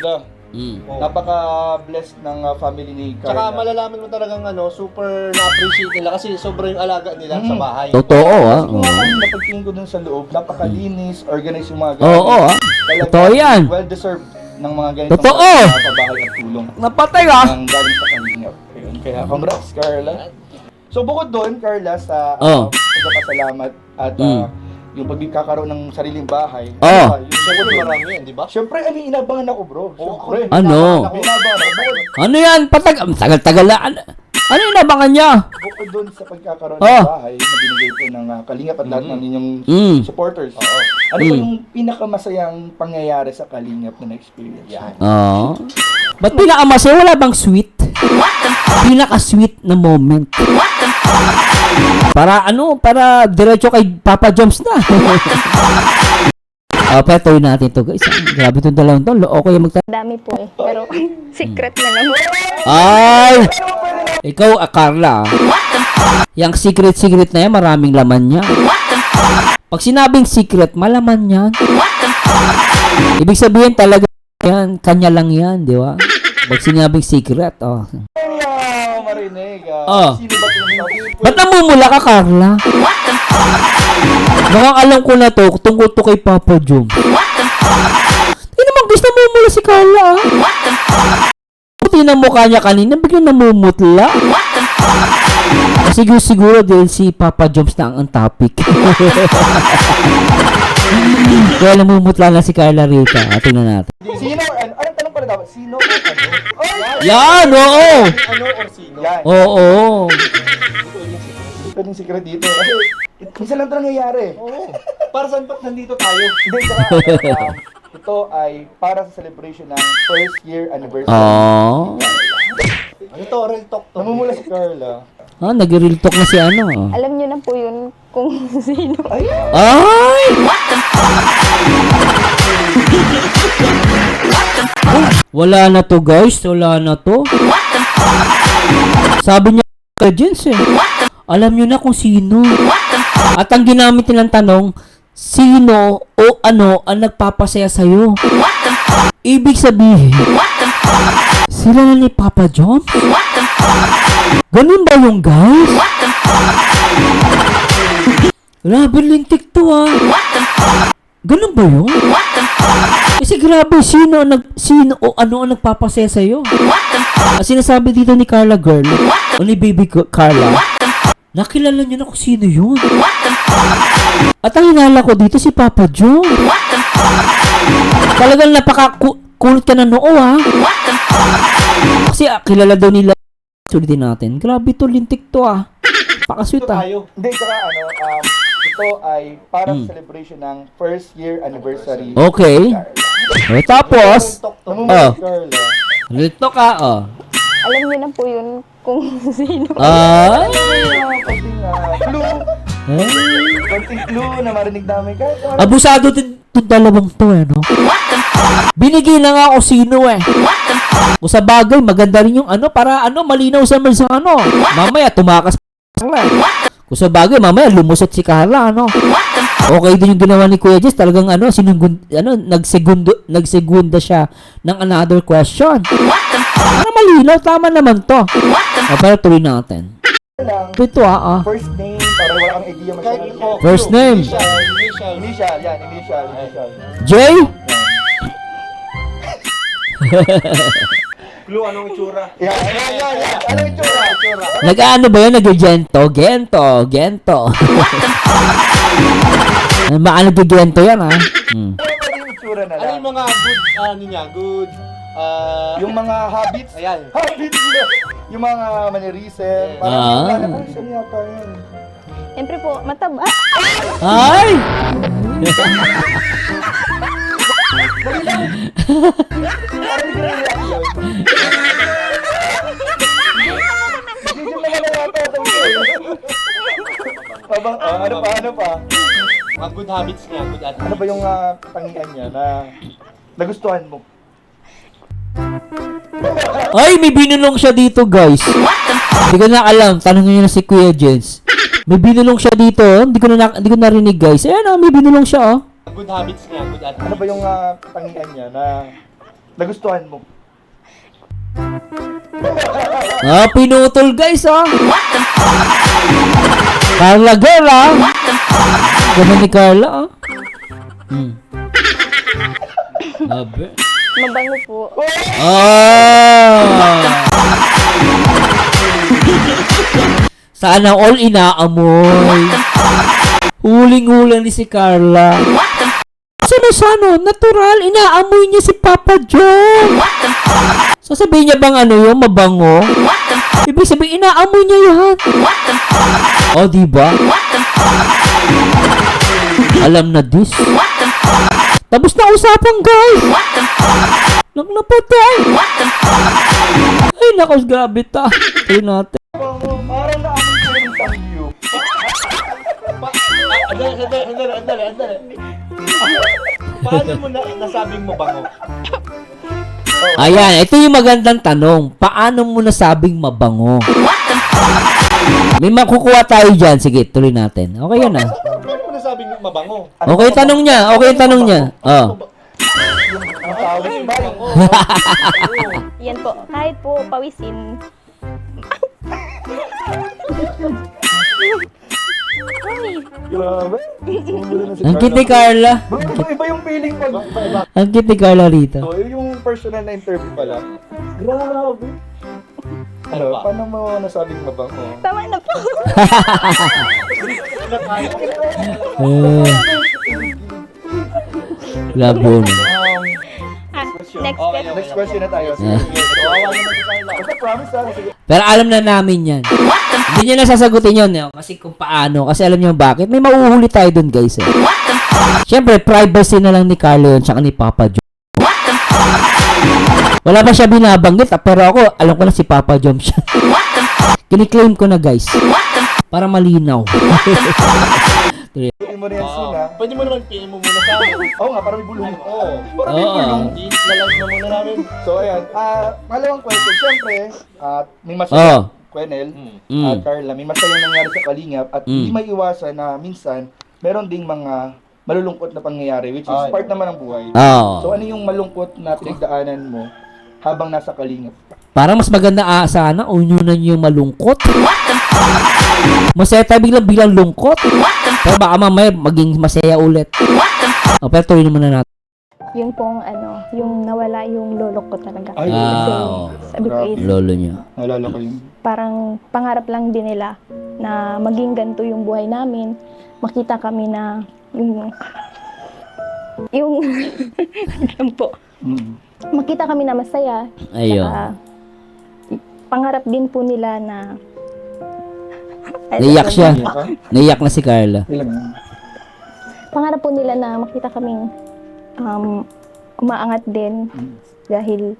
Napaka-blessed ng family ni Carla. Tsaka malalaman mo talagang super na-appreciate nila kasi sobrang yung alaga nila sa bahay. Totoo, ah. Kung napagtingin ko dun sa loob, napakalinis, organized yung mga Oo, ah. Talagang Totoo yan. Well-deserved ng mga ganitong Totoo. kabahay at tulong Napatay, ah. ang galing sa Kalingap. Ayun, kaya congrats, Carla. So bukod doon, Carla, sa pagpapasalamat at yung pagkakaroon ng sariling bahay. Oh. Siyempre marami yan, di ba? Siyempre, inabangan ako, bro. Siyempre. Ano? Inabangan ako. Ano yan? Tagal-tagal na. Ano yung nabangan niya? Bukod doon sa pagkakaroon Oh. ng bahay na binigay po ng Kalingap at lahat ng inyong supporters. Ano ba yung pinakamasayang pangyayari sa Kalingap na na-experience? Yan. Oo. Ba't pinakamasaya? Wala bang sweet? Pinaka-sweet na moment. Para diretso kay Papa Joms na. Pero natin to guys. Grabe itong dalawang to. Okay Dami po eh. Pero secret na lang. Ay! Ikaw, Carla. Yung secret na yan, maraming laman niya. Pag sinabing secret, malaman yan. Ibig sabihin talaga yan, kanya lang yan, di ba? Pag sinabing secret, Marinig. Oh. Sino ba ito? Ba't namumula ka, Carla? Mukhang alam ko na to, tungkol to kay Papa Jom. Hindi naman gusto namumula si Carla, Tingnan mukha niya kanina, biglang namumutla. Siguro din si Papa Joms na ang topic. Kaya namumutla na si Carla rito. Tingnan natin. Sino or ano? Anong tanong pa rin dapat? Sino or ano? Yan, oo! Ano or sino? Yan. Oo. Ito yung secret dito. Kasi, minsan lang ito nangyayari. Oo. Para saan ba't nandito tayo? Hindi, saka, ito ay para sa celebration ng first year anniversary. Oh. Ano to? Real talk to. Namumula si Carla. Nag-real talk na si ano. Alam niyo na po yun kung sino. Ay! Ay! Wala na to guys, wala na to. Sabi niya kay Jens alam niyo na kung sino. At ang ginamit nilang tanong, sino o ano ang nagpapasaya sa'yo? Ibig sabihin, sila na ni Papa John? Ganun ba yung guys? Grabe lintik to Ganun ba yun? Kasi grabe, sino o ano ang nagpapasaya sa'yo? Ang sinasabi dito ni Carla girl, o ni baby Carla, nakilala niyo na kung sino yun. At ang hinala ko dito si Papa John. Talagang napaka-kulot ka na noo Kasi kilala daw nila. Sulitin natin. Grabe to, lintik to Pakasweet tayo. Hindi, saka ito ay para sa celebration ng first year anniversary. Okay. Tapos, Namumula si Carla. lito ka, Alam niyo na po yun kung sino. Ay! Clue. Konting clue na marinig namin. Abusado din itong dalawang to, no? Binigay na nga ako sino, O sa bagay, maganda rin yung para malinaw sa Mamaya, tumakas Kung sa bagay, mamaya, lumusot si Carla, Okay din yung ginawa ni Kuya Jess. Talagang, nagsegunda siya ng another question. Para malinaw, tama naman to. Pero tuloy natin. Ito, First name, para wala kang idea masyadong. First name. Initial, yan, initial. J? Clue, anong itsura? Yan. Ano yung tsura? Nag-ano ba yun? Nag-gento. Gento. Baka nag-gento yan, Ano yung itsura na Ano lang? yung mga good, Yung mga habits? ayan. Habits nila. Yung mga mannerism. Ah. Parang mannerism yata yun. Siyempre po, mataba. Ay! Parang hindi rin react yun. Hindi naman yata ito. Ano pa? Mga good habits niya, good attitude. Ano ba yung tangian niya na nagustuhan mo? Ay, may binulong siya dito, guys. Hindi ko na alam. Tanongin niyo na si Kuya Jens. May binulong siya dito. Hindi ko narinig, guys. Ayan, may binulong siya, Good habits niya, good attitude. Ano ba yung tangian niya na nagustuhan mo? Pinutol, guys, Carla girl, Ganda ni Carla, Abe. Mabango po. Sana all inaamoy. Huling-hula ni si Carla. Sano, natural, inaamoy niya si Papa John. Sasabihin niya bang yung mabango? Ibig sabihin, inaamoy niya yan. Diba? Alam na this. Tapos na usapan, guys. Napatay. Ay, nakaus, grabe ta. Tuloy natin. Parang naamoy ko yung tangyo. Andali. Paano mo nasabing mabango? Ayan, ito yung magandang tanong. Paano mo nasabing mabango? May makukuha tayo dyan. Sige, tuloy natin. Okay yan ah. Paano mo nasabing mabango? Okay yung tanong niya. Okay yung tanong niya. Oh. Ang tawag ba? Yan po, kahit po pawisin. Ay, Grabe. Bumuli na si Ang cute ni Carla. Iba yung feeling pag... Ang cute ni Carla rito. So, yung personal na interview pala. Grabe. Ano, paano mo nasabing mabango? tama na po. Labo na. Next Okay, step. Next question na tayo. Sige. Kawawa naman si Carla. Basta promise na. Sige. Pero alam na namin yan. Hindi niya nasasagutin yun. Eh. Kasi kung paano. Kasi alam niyo bakit. May mauhuli tayo dun guys. Eh. Siyempre, privacy na lang ni Carlo yun. Tsaka ni Papa Jom. Wala pa siya binabanggit. Pero ako, alam ko na si Papa Jom siya. Kiniklaim ko na guys. Para malinaw. Tuloy mo na yan soon, ha? Pwede mo naman PM mo muna sa akin. Oo nga, para may bulong. Oo. Para may Oo. bulong. Hindi lalag na muna namin. So, ayan. Pangalawang question. Siyempre, may Oh. masaya. Kwenel, Mm. Carla, may masayang nangyari sa Kalingap at hindi Mm. may iwasan na minsan, meron ding mga malulungkot na pangyayari which is part naman ng buhay. So, Oh. ano yung malungkot na pinagdaanan mo habang nasa Kalingap? Parang mas maganda sana ununan yung malungkot. Masaya tayo biglang lungkot. Pero baka mamaya maging masaya ulit. Pero tuloy naman na natin. Yung pong yung nawala yung lolo ko talaga. Ay, Kasi oo. sabi ko is, Lolo niya. Naalala ko yun. parang pangarap lang din nila na maging ganito yung buhay namin. Makita kami na yung yan po. Mm. Makita kami na masaya. Ayun. Saka, pangarap din po nila na Naiyak siya. Ano ka? Naiyak na si Carla. Ilang yan? Pangarap po nila na makita kaming umaangat din dahil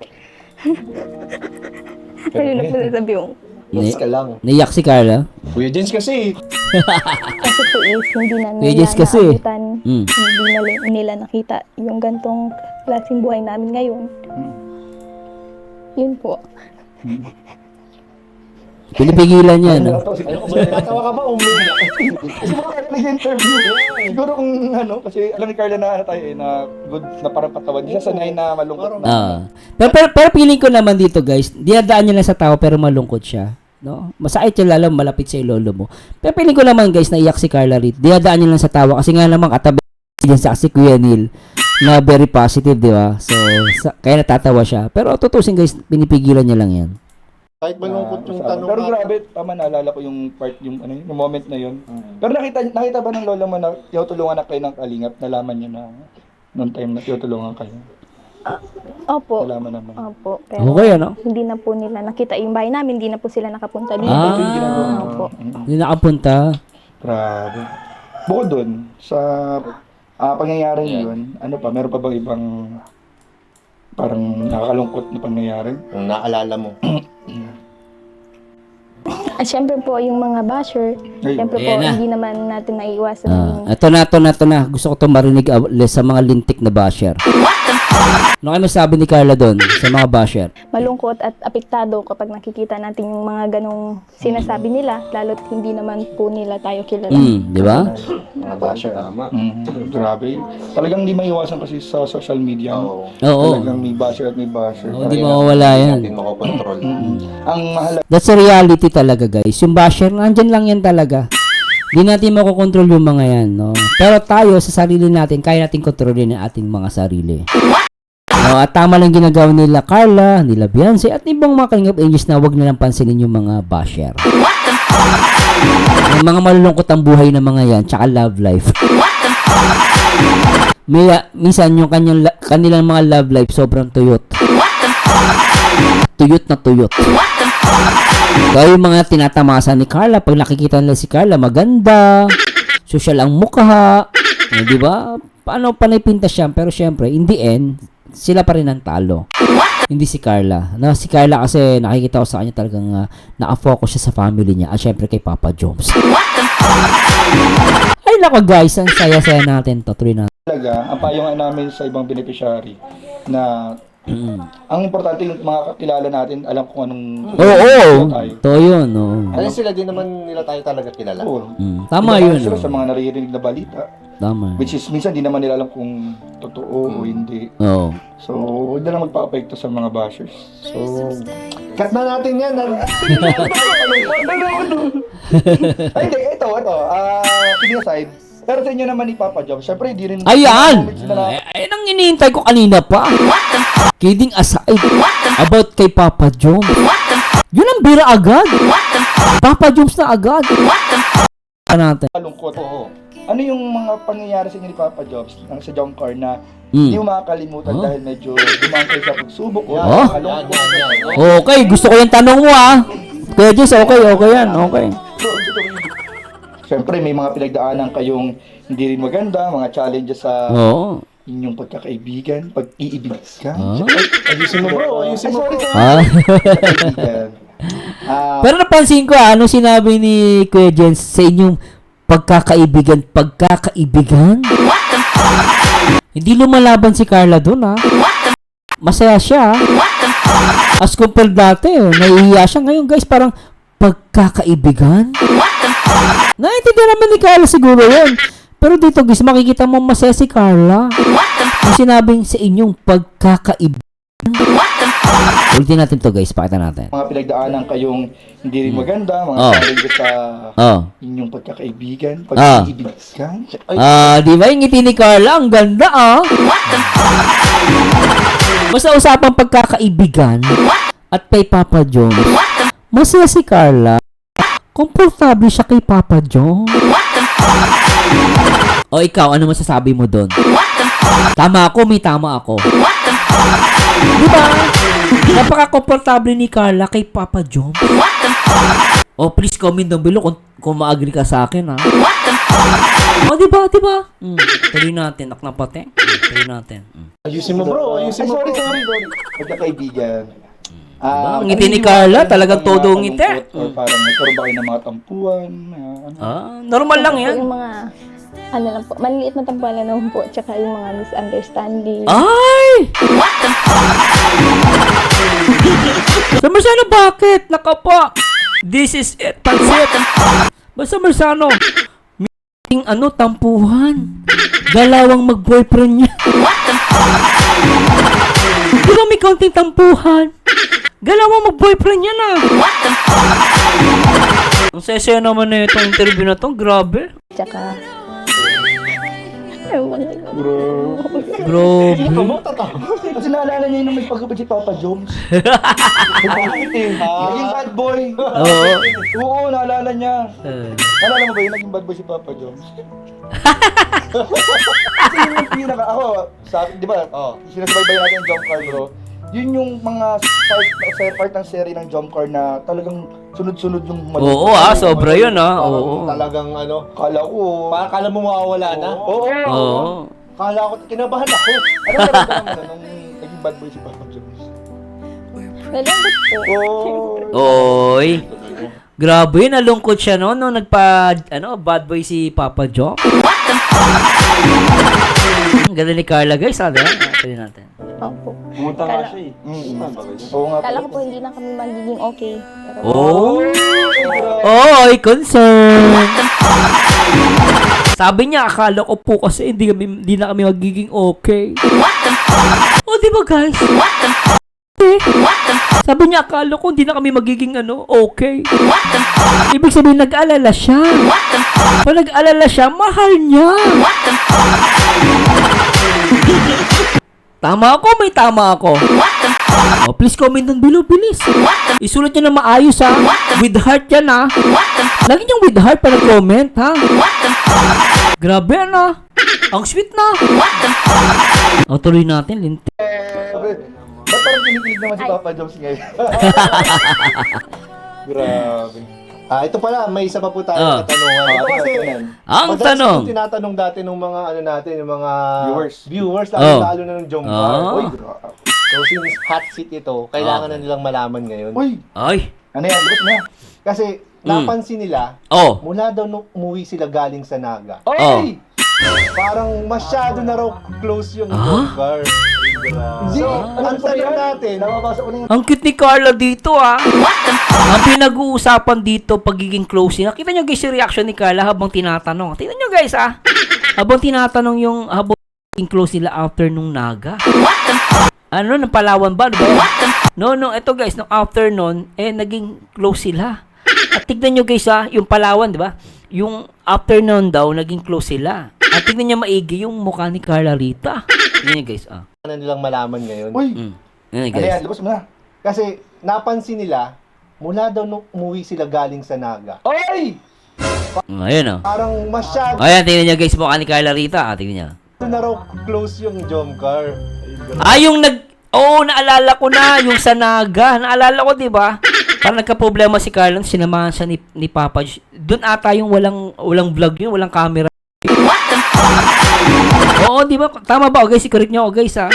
ano na po sabi mo? Yes ka lang. Naiyak si Carla. Kuya Jens kasi. Kasi po is hindi na Kuya nila Jess kasi. naabutan, hindi na nila nakita yung gantong klaseng buhay namin ngayon. Yun po. Pinipigilan niya, no? Natawa ka ba? Umiyak. Kasi mga nag-interview. Siguro kung kasi alam ni Carla na tayo na good na parang patawan. Hindi siya sanay na malungkot na. Pero feeling ko naman dito, guys, dinadaan niya lang sa tao pero malungkot siya. No? Masakit yung lalo malapit sa lolo mo. Pero feeling ko naman, guys, naiyak si Carla Reed. Dinadaan niya lang sa tawa kasi nga naman katabi diyan sa si Kuya Neil na very positive, di ba? So, kaya natatawa siya. Pero tutusin, guys, pinipigilan niya lang yan. Kahit malungkot yung tanong Pero natin. grabe, tama, naalala ko yung part, yung moment na yun. Pero nakita ba ng lola mo na tinutulungan na kayo ng Kalingap? Nalaman niyo na noong time na tinutulungan kayo? Opo. Nalaman naman. Opo. Pero Okay, ano? hindi na po nila nakita yung bahay namin, hindi na po sila nakapunta dito. Ito yung ginagawa mo. Opo. Hindi nakapunta. Grabe. Bukod dun, sa pangyayari yun, ano pa, meron pa bang ibang parang nakakalungkot na pangyayari? Yung naalala mo. At syempre po, yung mga basher, syempre po, Ayan na. hindi naman natin naiiwasan. Ito na. Gusto ko itong marinig sa mga lintik na basher. Ano kayo masabi ni Carla doon sa mga basher? Malungkot at apektado kapag nakikita natin yung mga ganong sinasabi nila, lalo't hindi naman po nila tayo kilala. Di ba? Mga basher. Tama. Grabe. Talagang hindi maiwasan kasi sa social media. Oo. Oo. Talagang may basher at may basher. Hindi mawawala yan. Hindi makokontrol. Ang mahalaga, That's a reality talaga, guys. Yung basher, nandyan lang yan talaga. Hindi natin makokontrol yung mga yan, no? Pero tayo, sa sarili natin, kaya natin kontrolin ang ating mga sarili. No, at tama lang ginagawa nila Carla, nila Beyonce, at ibang mga Kalingap Angels na wag nilang pansinin yung mga basher. Yung mga malulungkot ang buhay ng mga yan, tsaka love life. Minsan yung kanilang mga love life, sobrang tuyot. Tuyot na tuyot. Kaya yung mga tinatamasa ni Carla, pag nakikita nila si Carla, maganda, social ang mukha, di ba? Paano panay pintas siya? Pero syempre, in the end, sila pa rin ang talo. Hindi si Carla. Na si Carla kasi nakikita ko sa kanya talagang naka-focus siya sa family niya at syempre kay Papa Joms. Ay nako guys, ang saya-saya natin to. Tuloy na. Talaga, ang payungan namin sa ibang beneficiary na ang importante yung mga kakilala natin, alam kung anong Oo. tayo. To yun. Oo. Kasi sila din naman nila tayo talaga kilala. Oo. Tama Iba yun. sila Oh. sa mga naririnig na balita. Tama. Which is, minsan di naman nila alam kung totoo o hindi. Oo. So, huwag na lang magpa-apekto sa mga bashers. So, Cut na natin yan. ay, hindi, ito. Kidding aside, pero sa inyo naman ni Papa Joms, syempre, hindi rin... Ayan! moments na Ay, ang hinihintay ko kanina pa. Kidding aside about kay Papa Joms. Yun ang bira agad. Papa Joms na agad. Natin. Kalungkot. Oo. Ano yung mga pangyayari sa inyo ni Papa Joms sa jump car na hindi mo makakalimutan dahil medyo dumaan kayo sa pagsubok o Oh. kalungkot? Okay, gusto ko yung tanong mo Kuya Jess, okay yan, okay. Siyempre, may mga pinagdaanan kayong hindi rin maganda, mga challenges sa Oo. inyong pagkakaibigan, pag-iibigan. Ayusin mo bro, ayusin mo. Sorry. Ah. Ah, Pero napansin ko ano sinabi ni Kuya Jens sa inyong pagkakaibigan. Hindi lumalaban si Carla doon Masaya siya As compared dati naiiya siya. Ngayon guys parang pagkakaibigan. Naintindihan naman ni Carla siguro yun. Pero dito guys makikita mo masaya si Carla. Yung sinabing sa inyong pagkakaibigan. Ulitin natin to guys, pakita natin. mga pinagdaanan kayong hindi rin maganda, mga Oh. challenges sa Oh. inyong pagkakaibigan, pag-iibigan. Di ba yung ngiti ni Carla? Ang ganda Basta usapang pagkakaibigan at kay Papa Joms. Masaya si Carla. Komportable siya kay Papa Joms. O ikaw, ano masasabi mo doon? Tama ako, may tama ako. Di ba? Napaka-komportable ni Carla kay Papa Joms. O please comment down below kung ma-agree ka sa akin O di ba? Tuloy natin, naknapate. Tuloy natin. Ayusin mo bro, ayusin mo. Sorry. Pagkakaibigan. Ang ngiti ni Carla, talagang todo ang ngiti. Or parang nagkaroon ba kayo ng mga tampuan? Normal lang yan. Yung mga, ano lang po, maliliit na tampuan naman po, tsaka yung mga misunderstanding. Ay! Sa Marsano, bakit? Nakapa. This is it. Pansit. Basta Marsano, may tampuhan. Galawang mag-boyfriend niya. Di ba may kaunting tampuhan? Galawang mag-boyfriend niya na. Ang sesaya naman na itong interview na to. Grabe. Tsaka, Bro. Kasi naalala niya yung may pagkabit si Papa Joms. Naging bad boy. Oo. Oo, naalala niya. Naalala mo ba yung naging bad boy si Papa Joms? Kasi yun yung pinaka, di ba, sinasabay natin yung jump car bro. Yun yung mga part ng serie ng jump car na talagang sunod-sunod yung Oo sobra yun Oo. Talagang Kala ko. kala mo mawawala na. Oo. Kala ko, kinabahan ako. Ano naramdaman mo nung naging bad boy si Papa Joms? nalungkot po. Oy. Grabe, nalungkot siya nung bad boy si Papa Joms. Ang ganda ni Carla guys, Tuloy natin. Opo. Pumunta nga siya Oo nga. Kala ko po hindi na kami magiging okay. Pero, Oy, concern. Sabi niya, akala ko po kasi hindi na kami magiging okay. Di ba guys? Sabi niya, akala ko hindi na kami magiging okay. Ibig sabihin, nag-alala siya. Pag nag-alala siya, mahal niya. Tama ako, may tama ako. Please comment down below, bilis. Isulat niyo na maayos With heart yan Lagi niyong with heart para comment Grabe Ang sweet na. Tuloy natin, linti. Ba't parang kinikilig naman si Papa Joms ngayon? Grabe. Ito pala, may isa pa po tayo katanungan. Ito kasi, Ang madalas tanong. po tinatanong dati ng mga natin, yung mga Viewers. lalo na ng jump car. Ah. Uy, So since hot seat ito, kailangan na nilang malaman ngayon. Uy, Ay. ano yan? Labas mo na. Kasi napansin nila, Oh. mula daw nung umuwi sila galing sa Naga, Oy! parang masyado na raw close yung golf car. Hindi, ang tanong natin, Napapasok ko na yung... Ang cute ni Carla dito ah. Ang pinag-uusapan dito pagiging close nila. Kita nyo guys yung reaction ni Carla habang tinatanong. Tingnan nyo guys ah. Habang tinatanong yung habang naging close nila after nung Naga. Ano, ng Palawan ba? Ano ba? No, eto guys, nung after nun, naging close sila. At tignan nyo guys yung Palawan, di ba? Yung after nun daw, naging close sila. At tignan nyo maigi yung mukha ni Carla Rita. Tignan nyo guys na nilang malaman ngayon. Uy, Tignan nyo ano guys. yan? Labas mo na. Kasi napansin nila, mula daw nung umuwi sila galing sa Naga, Oy! Ayun parang masyado Ayan, tingnan nyo guys mukha ni Carla Rita. Tingnan nyo. na raw close yung jump car. Yung naalala ko na, yung sa Naga. Naalala ko, di ba? Parang nagka-problema si Carlon, sinamahan siya ni Papa. Doon ata yung walang vlog yun, walang camera. Oo, di ba? Tama ba? O guys, i-correct nyo. O guys, ha?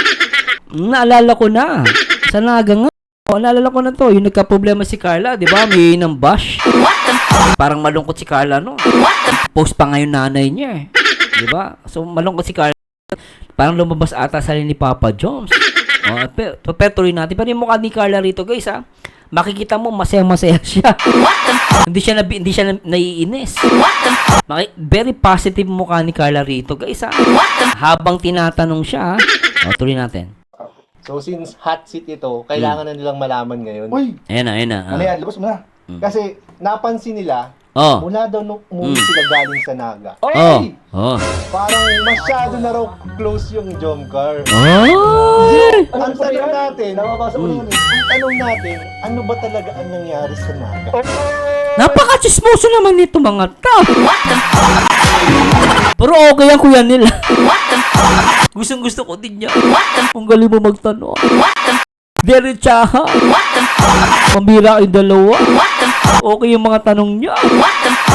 Naalala ko na. Sa Naga nga. O, naalala ko na to. Yung nagka-problema si Carla, di ba? May nang bash. Parang malungkot si Carla, no? Post pa ngayon nanay niya, eh. Di ba? So, malungkot si Carla. Parang lumabas ata sa ni Papa Jones. Pero tuloy natin. Pero yung mukha ni Carla rito, guys, ha? Makikita mo, masaya-masaya siya. hindi siya naiinis. Very positive mukha ni Carla rito, guys, ha? Habang tinatanong siya, ha? Tuloy natin. So since hot seat ito, kailangan na nilang malaman ngayon. Uy, Ayan na. ano yan? Labas mo na. Kasi napansin nila, Oh. mula daw nung umuwi sila galing sa Naga, Oy! Oh. parang masyado na raw close yung jump car. Oh. Ang tanong natin, Napapasok ko na yung... ang tanong natin, ano ba talaga ang nangyari sa Naga? Napaka-chismoso naman nito mga ta. Pero okay ang kuya nila. Gustong-gusto ko din niya. Kung galing mo magtanong. Diretsaha. Pambira kayong dalawa. Okay yung mga tanong niya.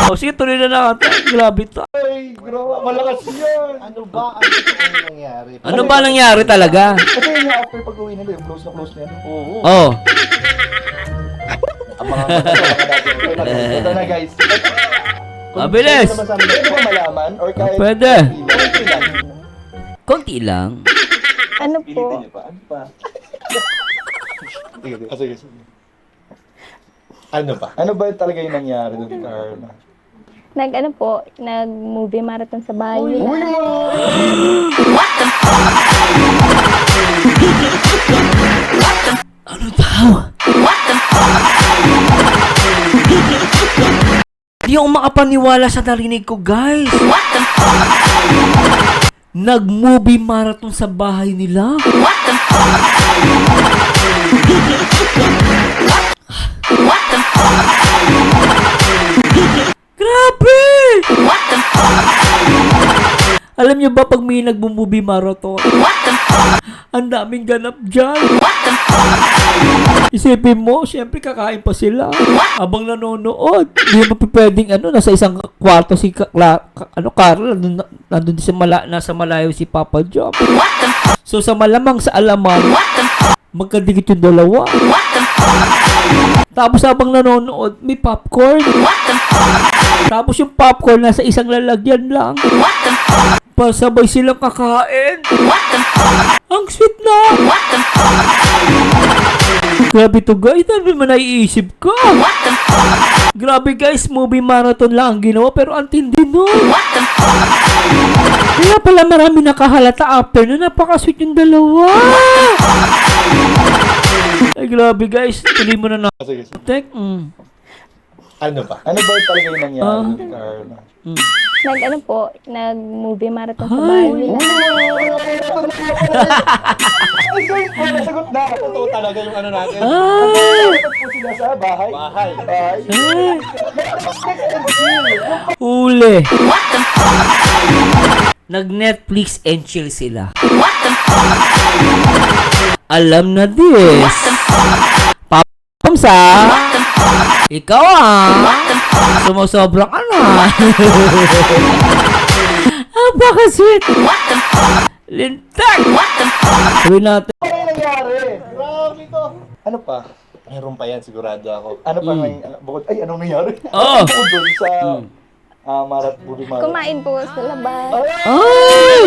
O sige, tuloy na natin. Grabe ta. Ay, bro, malakas yan. Ano ba ang totoong nangyari? Ano ba nangyari talaga? Kasi yung after pag-uwi nila, yung close na yan. Oo. Oh. Ang mga natin. Ito na guys. Mabilis. Pwede ba malaman? Or kahit... Pwede. Konti lang. Konti lang. Ano po, Ano pa? Sige. Ano ba? Ano ba talaga yung nangyari doon, Carla? nag-movie marathon sa bahay nila. Uy, mo! Ano daw? Di ako makapaniwala sa narinig ko, guys. Nag-movie marathon sa bahay nila. Grabe! Alam niyo ba pag may nag-movie marathon? Ang daming ganap dyan. Isipin mo, syempre kakain pa sila. Habang nanonood. Hindi mo pwedeng nasa isang kwarto si Carla, nandun din nasa malayo si Papa Job. So sa malamang sa alamang, magkadikit yung dalawa. Tapos habang nanonood, may popcorn. Tapos yung popcorn nasa isang lalagyan lang. Pasabay silang kakain. Ang sweet na. Grabe to guys, ano mo naiisip ka? Grabe guys, movie marathon lang ang ginawa pero ang tindi nun. Kaya pala marami nakahalata after nun, napaka-sweet yung dalawa. Ay grabe guys, tuloy mo na Sige. Ano ba? Ano ba talaga yung nangyari doon, Carla? Nag-movie marathon sa bahay nila. Ay, guys, nasagot na. Totoo talaga yung ano natin. Dapat po sila sa bahay. Bahay. Huli. Nag-Netflix and chill sila. Alam na this. Pamsa. Ikaw sumusobrang Baka sweet. Lintek! Sabi natin. Ano yung nangyari? Grabe to. Ano pa? Mayroon pa yan, sigurado ako. Ano pa bukod? Ay, anong nangyari? Oo. Bukod dun sa movie marathon. Kumain po sa labas. Ay!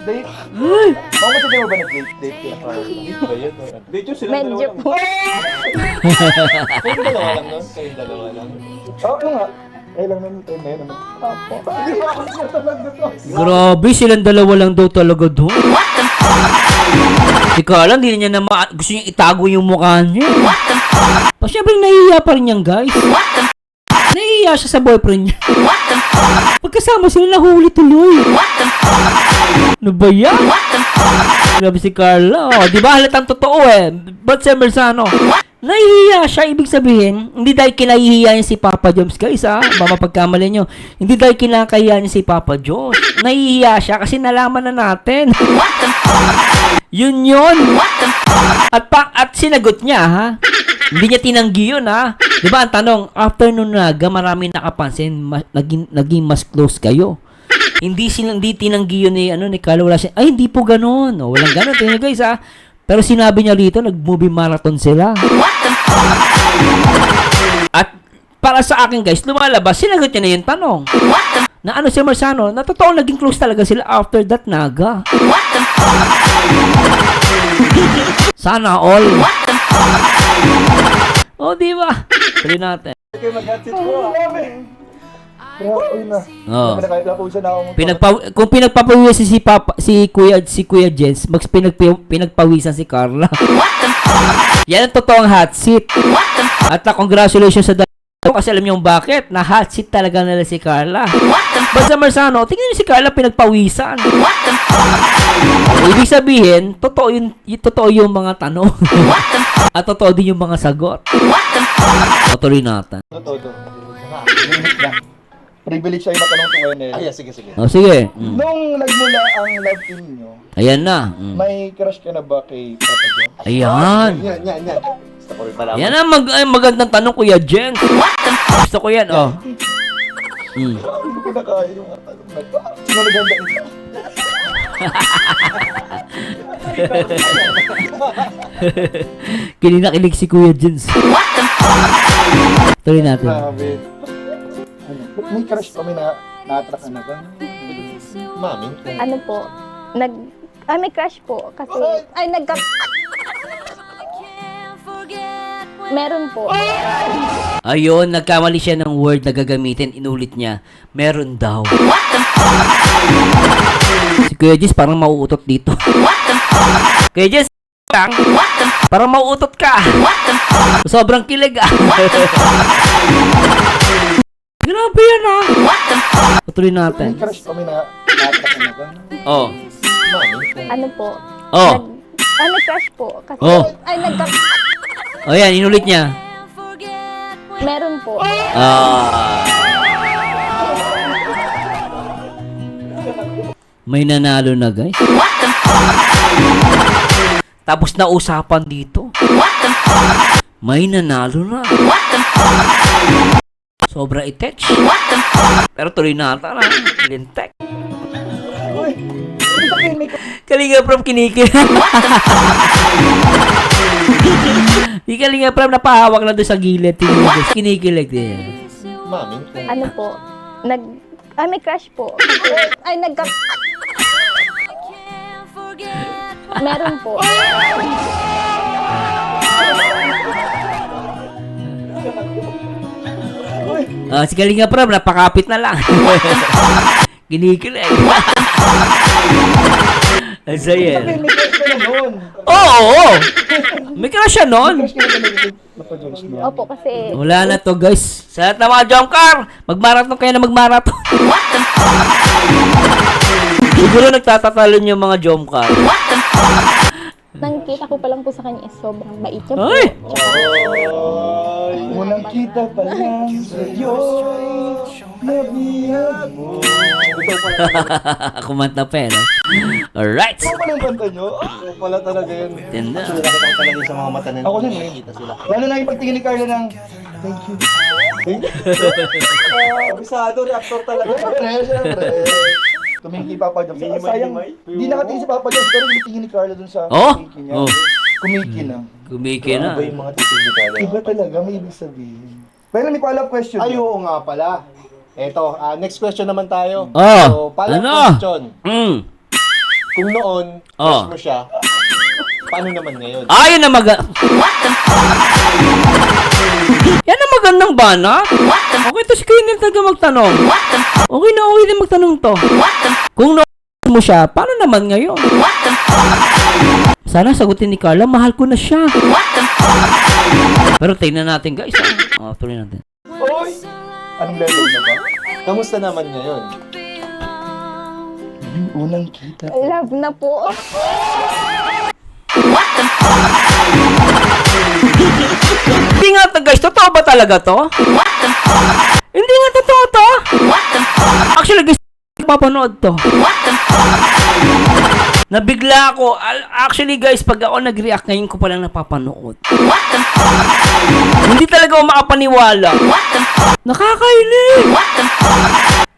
Date? Ay! Mama, sabi mo ba nag-date? Date kaya Carla? Ba yun? Dito sila Medyo po. Kayong dalawa lang nun? Kayong dalawa lang? Oo, ano nga? Ay lang naman tayo na yun. Ano? Opo. Grabe, silang dalawa lang daw talaga doon. Si Carla, hindi niya na gusto niya itago yung mukha niya. Pa, syempre, nahihiya pa rin yan, guys. Nahihiya siya sa boyfriend niya. Pagkasama sila, nahuli tuloy. Ano ba yan? Grabe si Carla. Oh, di ba halatang totoo eh. But si Mersano, nahihiya siya. Ibig sabihin, hindi dahil kinahihiya niya si Papa Joms, guys ha. Ba mapagkamali nyo. Hindi dahil kinakahiya niya si Papa Joms. Nahihiya siya kasi nalaman na natin. Yun yun. At sinagot niya ha. Hindi niya tinanggi yun ha. Di ba ang tanong, after nun naga, marami nakapansin, naging mas close kayo. Hindi tinanggi yun ni Carla. Wala siya, ay hindi po ganon. O, walang ganon. Tingnan nyo guys ha. Pero sinabi niya rito, nag-movie marathon sila. At para sa akin guys, lumalabas, sinagot niya na yung tanong. Na ano si Mersano, na totoo naging close talaga sila after that naga. Sana all. Oh, di ba? Tuloy natin. Okay, mag-hatsit ko. Grabe na. Oh. Pinagpawisan na ako. Kung pinagpapawisan si Kuya Jens, pinagpawisan si Carla. Yan ang totoong hot seat. At congratulations sa kasi alam niyo bakit? Na hot seat talaga nila si Carla. Basta Mersano, tingnan niyo si Carla pinagpawisan. Ibig sabihin, totoo yung mga tanong. At totoo din yung mga sagot. Tuloy natin. Todo. Privilege sa'yo matanong to Wenel. Ay, sige. Oh, sige. Nung nagmula ang love team nyo, Ayan na. may crush ka na ba kay Papa John? Ayan. Yan. Gusto ko rin pala. Yan ang magandang tanong, Kuya Jen. Gusto ko yan, oh. Hindi ko na kaya yung sino naganda ito? Kinikilig si Kuya Jens. Tuloy natin. Grabe. May crush pa, may na-attract ka na ba? Mami. Ano po? May crush po. Kasi, meron po. Ayun, nagkamali siya ng word na gagamitin. Inulit niya. Meron daw. Si Kuya Jens parang mauutot dito. Kuya Jens, parang mauutot ka. Sobrang kilig ah. Grabe yan ah. Tuloy natin. May crush pa, may na-attract ka na ba? Oh. Ano po? Oh. May crush po. Kasi, Oh. nagka... Oh yan, inulit niya. Meron po. May nanalo na guys. Tapos na usapan dito. May nanalo na. Sobra i-text. Pero tuloy natin na. Lintek. Kalinga Prab kinikilig. Di Kalinga Prab napahawak na doon sa gilid. Kinikilig din. Mami. Ano po? May crush po. Kasi, nagka... Meron po. Si Kalinga Prab, napakapit na lang. Kinikilig. Ang saya. May crush ka na noon. Oo! May crush siya nun. Crush ka na ba kay Papa John niya? Opo, kasi... Wala na to guys. Sa lahat ng mga jumper, magmarathon kayo na magmarathon. Siguro nagtatatalon yung mga jumper. Nang kita ko pa lang po sa kanya is sobrang bait niya po. Ay! Unang kita pa lang sa'yo, nabiyag mo. Kumanta pa eh, no? Alright! Ano pala yung kanta nyo? Wala talaga yun. Tenda. Nakita ko talaga sa mga mata nila. Ako din eh. Nakita sila. Lalo na yung pagtingin ni Carla ng, thank you. Abisado, reactor talaga. Siyempre. Tumingin kay Papa Jones. Sayang, di nakatingin si Papa Jones, pero tingin ni Carla dun sa Oh? kumiki niya. Oh. Kumiki na. Kumiki na. Iba yung mga titig ni Carla. Iba talaga, may ibig sabihin. Pero may follow-up question. Ay, oo nga pala. Eto, next question naman tayo. Oh, So, follow-up ano? question. Kung noon, crush mo siya, paano naman ngayon? Yan na yan ang magandang bana. Okay to si Kenneth talaga magtanong. Okay na magtanong to. Kung mo siya, paano naman ngayon? Sana sagutin ni Carla, mahal ko na siya. Pero tingnan natin guys. Tuloy natin. Oy! Anong level na ba? Kamusta naman ngayon? Yung unang kita. Love na po. Hindi nga to guys, totoo ba talaga to? Hindi nga totoo to. Actually guys, papanood to. Nabigla ako. Actually guys, pag ako nag-react ngayon ko palang napapanood. Hindi talaga ako makapaniwala. Nakakainis.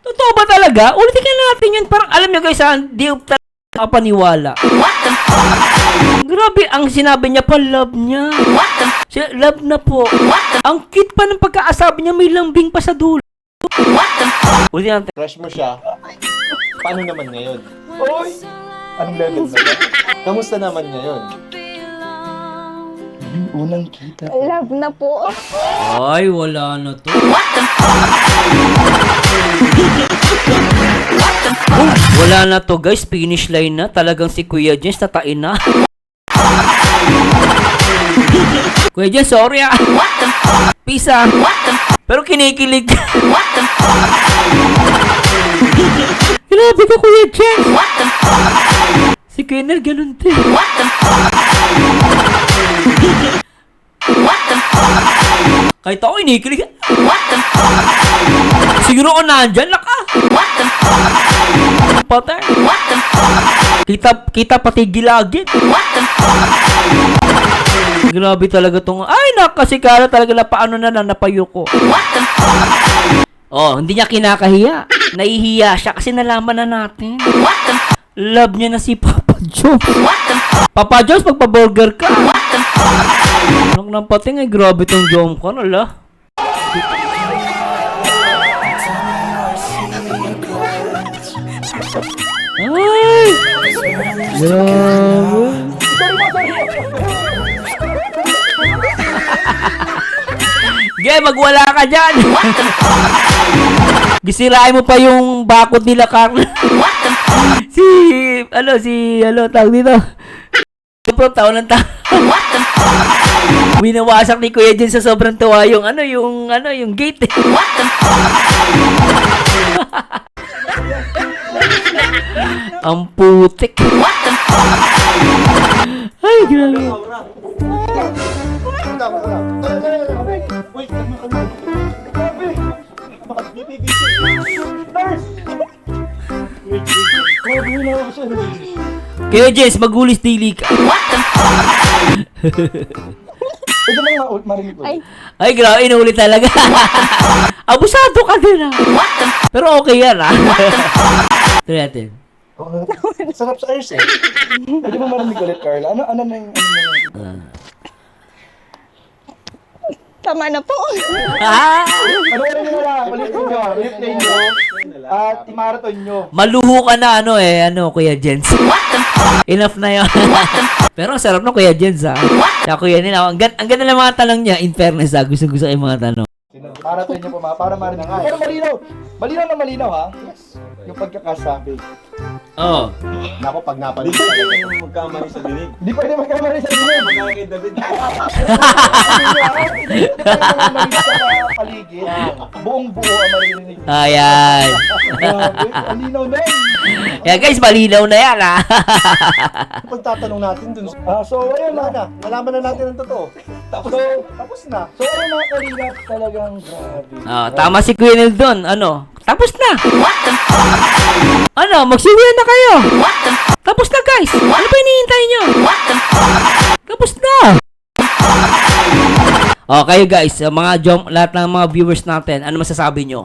Totoo ba talaga? Ulitin ka natin yan. Parang alam nyo guys, hindi ko talaga makapaniwala. Grabe, ang sinabi niya pa, love niya. Love na po. Ang cute pa ng pagkaasabi niya, may lambing pa sa dulo. Ulitin natin. Crush mo siya, paano naman ngayon? Oy! Anong level na ba? Kamusta naman ngayon? Yung unang kita. Love na po. Ay, wala na to. Wala na to guys, finish line na. Talagang si Kuya Jens tatain na. Kuya Jens, sorry ah. Peace ah. Pero kinikilig. Grabe ka Kuya Jens. Si Kenner ganun din. Kahit ako kinikilig. Siguro ako nandyan lang ka. Patay. Kita pati gilagid. Grabe talaga tong. Ay, nakasikara talaga na paano na napayo ko. Oh, hindi niya kinakahiya. Nahihiya siya kasi nalaman na natin. Love niya na si Papa Jones. Papa Jones, magpa-burger ka. Nung nang pating ay grabe tong jom ko, ala. Ay! Grabe. Gay, magwala ka dyan! Gisirain mo pa yung bakod nila, Carl. Tawag dito. Pro, taon ng taon. Winawasak ni Kuya Jen sa sobrang tuwa yung gate. Ang putik. Ay, grabe. Wait, kalma. Grabe! Nurse! Grabe na ako siya. Kuya Jens, magulis dili ka. Pwede mo nga marinig ko. Ay, grabe, inuulit talaga. Abusado ka din ah. Pero okay yan ah. Ito natin. Sarap sa ears eh. Pwede mo marinig ulit, Carla. Ano na yung... Tama na po. Ano nyo lang, ulitin nyo, replay nyo, at imarathon nyo. Maluho ka na Kuya Jens. Enough na yun. Pero sarap na Kuya Jens ah. Kaya Kuya nila, ang ganda ng mga tanong niya, in fairness ah, gusto yung mga tanong. Marathon nyo po para marinig. Pero malinaw. Malinaw na malinaw ha. Yes. Yung pagkakasabi. Oo. Naku, pag Hindi napanood pwede talaga. yung magkamali sa dinig. Hindi pwede magkamali sa dinig. Magkamali kay David. Hindi pwede marinig sa paligid. Buong buo ang marinig. Ayan. Grabe, malinaw na yun. Yeah guys, malinaw na yan ah. Pagtatanong natin dun. So ayun Wala na. na. Nalaman na natin ang totoo. Tapos na. So ayun mga kalingap, talagang grabe. Tama si Kuya Nel doon. Tapos na. Magsiwian na kayo. Tapos na guys. Ano pa hinihintay nyo? Tapos na. kayo guys, lahat ng mga viewers natin, ano masasabi nyo?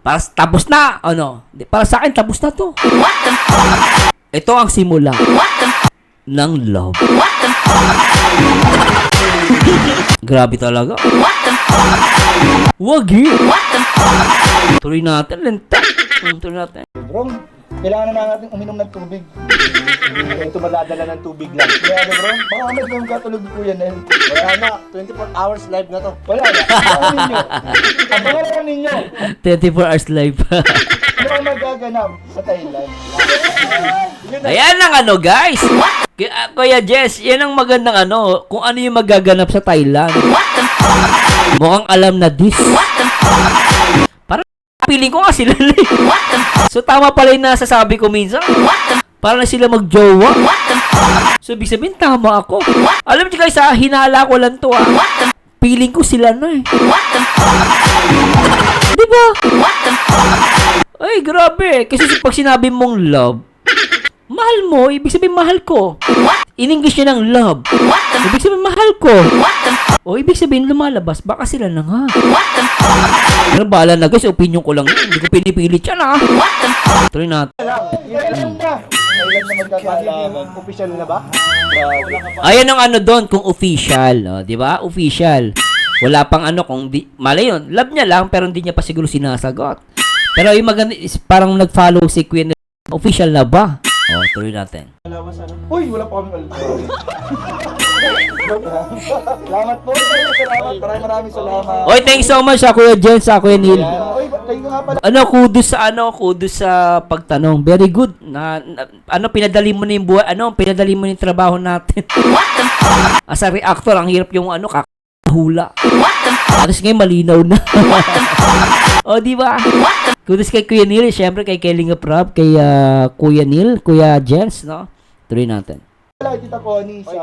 Para tapos na, ano? Para sa akin, tapos na to. Ito ang simula ng love. Grabe talaga. Wag eh. Tuloy natin, lenta. Tuloy natin. Bro, kailangan na natin uminom ng tubig. Ito madadala ng tubig lang. Kaya bro, baka may kayong katulog ni Kuya Nel. Wala na, 24 hours live na to. Wala na. Abangan ninyo. Abangan ninyo. 24 hours live. Ano ang magaganap sa Thailand? Ayan ang ano guys. Kuya Jess, yan ang magandang ano, kung ano yung magaganap sa Thailand. Mukhang alam na this. Parang feeling ko nga sila. So tama pala yung nasasabi ko minsan. Para na sila magjowa. So ibig sabihin tama ako. Alam niyo guys, hinala ko lang to. Feeling ko sila na eh. Di ba? Ay, grabe. Kasi pag sinabi mong love, mahal mo, ibig sabihin mahal ko. In English yun ang love. Ibig sabihin mahal ko. O ibig sabihin lumalabas, baka sila na nga. Pero bahala na guys, opinion ko lang. Hindi ko pinipilit yan ah. Tuloy natin. Thailand na. Thailand na magkakaalaman. Official na ba? Ayan ang ano doon, kung official. O, di ba? Official. Wala pang ano, kung di, malay yun. Love niya lang, pero hindi niya pa siguro sinasagot. Pero yung maganda is parang nag-follow si Queen. Official na ba? O, tuloy natin. Uy, wala pa kami alam. Salamat po. Salamat. Maraming salamat. Oy, thanks so much sa Kuya Jen, sa Kuya Neil. Uy, thank you nga pala. Kudos sa pagtanong. Very good. Pinadali mo na yung buhay, pinadali mo na yung trabaho natin. As a reactor, ang hirap yung kakahula. Atos ngayon, malinaw na. O, di ba? Kudos kay Kuya Neil, syempre kay Kelinga Prab, kay Kuya Neil, Kuya Jens, no? Tuloy natin. Wala Tita Connie sa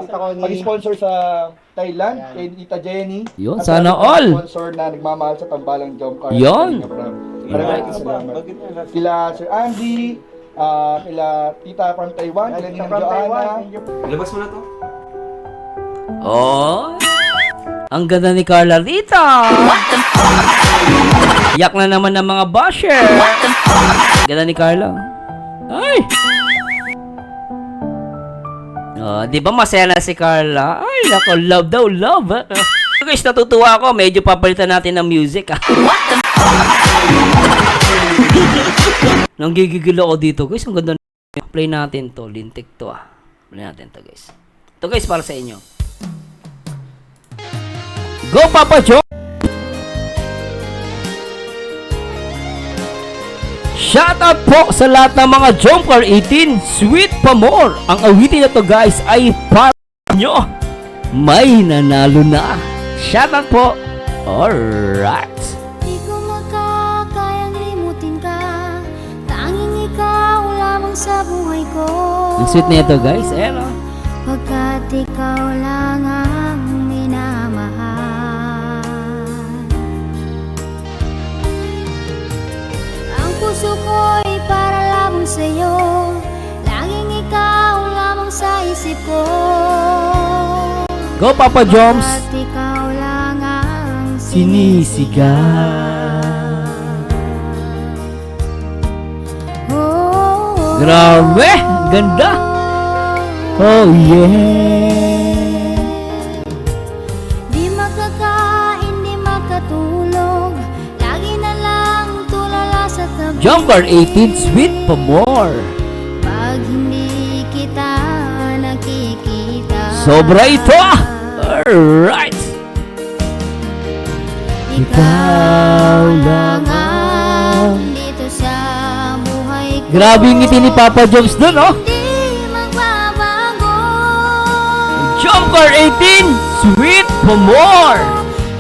pag-sponsor sa Thailand, kay Tita Jenny. Yun, At sana sa all. sponsor na nagmamahal sa tambalang jump car. Yun. Maraming salamat. Kila Sir Andy, kila Tita from Taiwan, kila Ninang Joanna. Ilabas mo na to. Oh, ang ganda ni Carla Rita. Yak na naman ng mga basher. Ganda ni Carla. Ay. Oh, di ba masaya na si Carla? Ay, nako, love daw, love. Guys, natutuwa ako. Medyo papalitan natin ng music. Nang gigigil ako dito, guys. Ang ganda. Play natin to. Lintik to, Play natin to, guys. Ito, guys, para sa inyo. Go, Papa Joe! Shout out po sa lahat ng mga Jumper 18, Sweet pa more. Ang awitin na to guys ay para nyo. May nanalo na. Shout out po. Alright. Di ko makakayang limutin ka, tanging ikaw lamang sa buhay ko. Ang sweet na ito guys. Ayan o. Pagkat ikaw lang ang minamahal. Ang puso ko'y para lamang sa'yo, laging ikaw lamang sa isip ko. Go Papa Joms. Pagkat ikaw lang ang Sinisigaw. Oh, Grabe. Ganda. Oh yeah. Di makakain, di makatulog, lagi na lang tulala sa tabi. Jumper 18, Sweet pa more. Pag hindi kita nakikita, Sobra ito. Alright. ikaw lang ang dito sa buhay ko. Grabe yung ngiti ni Papa Joms dun, oh. Di magbabago. Jumper 18, Sweet pa more.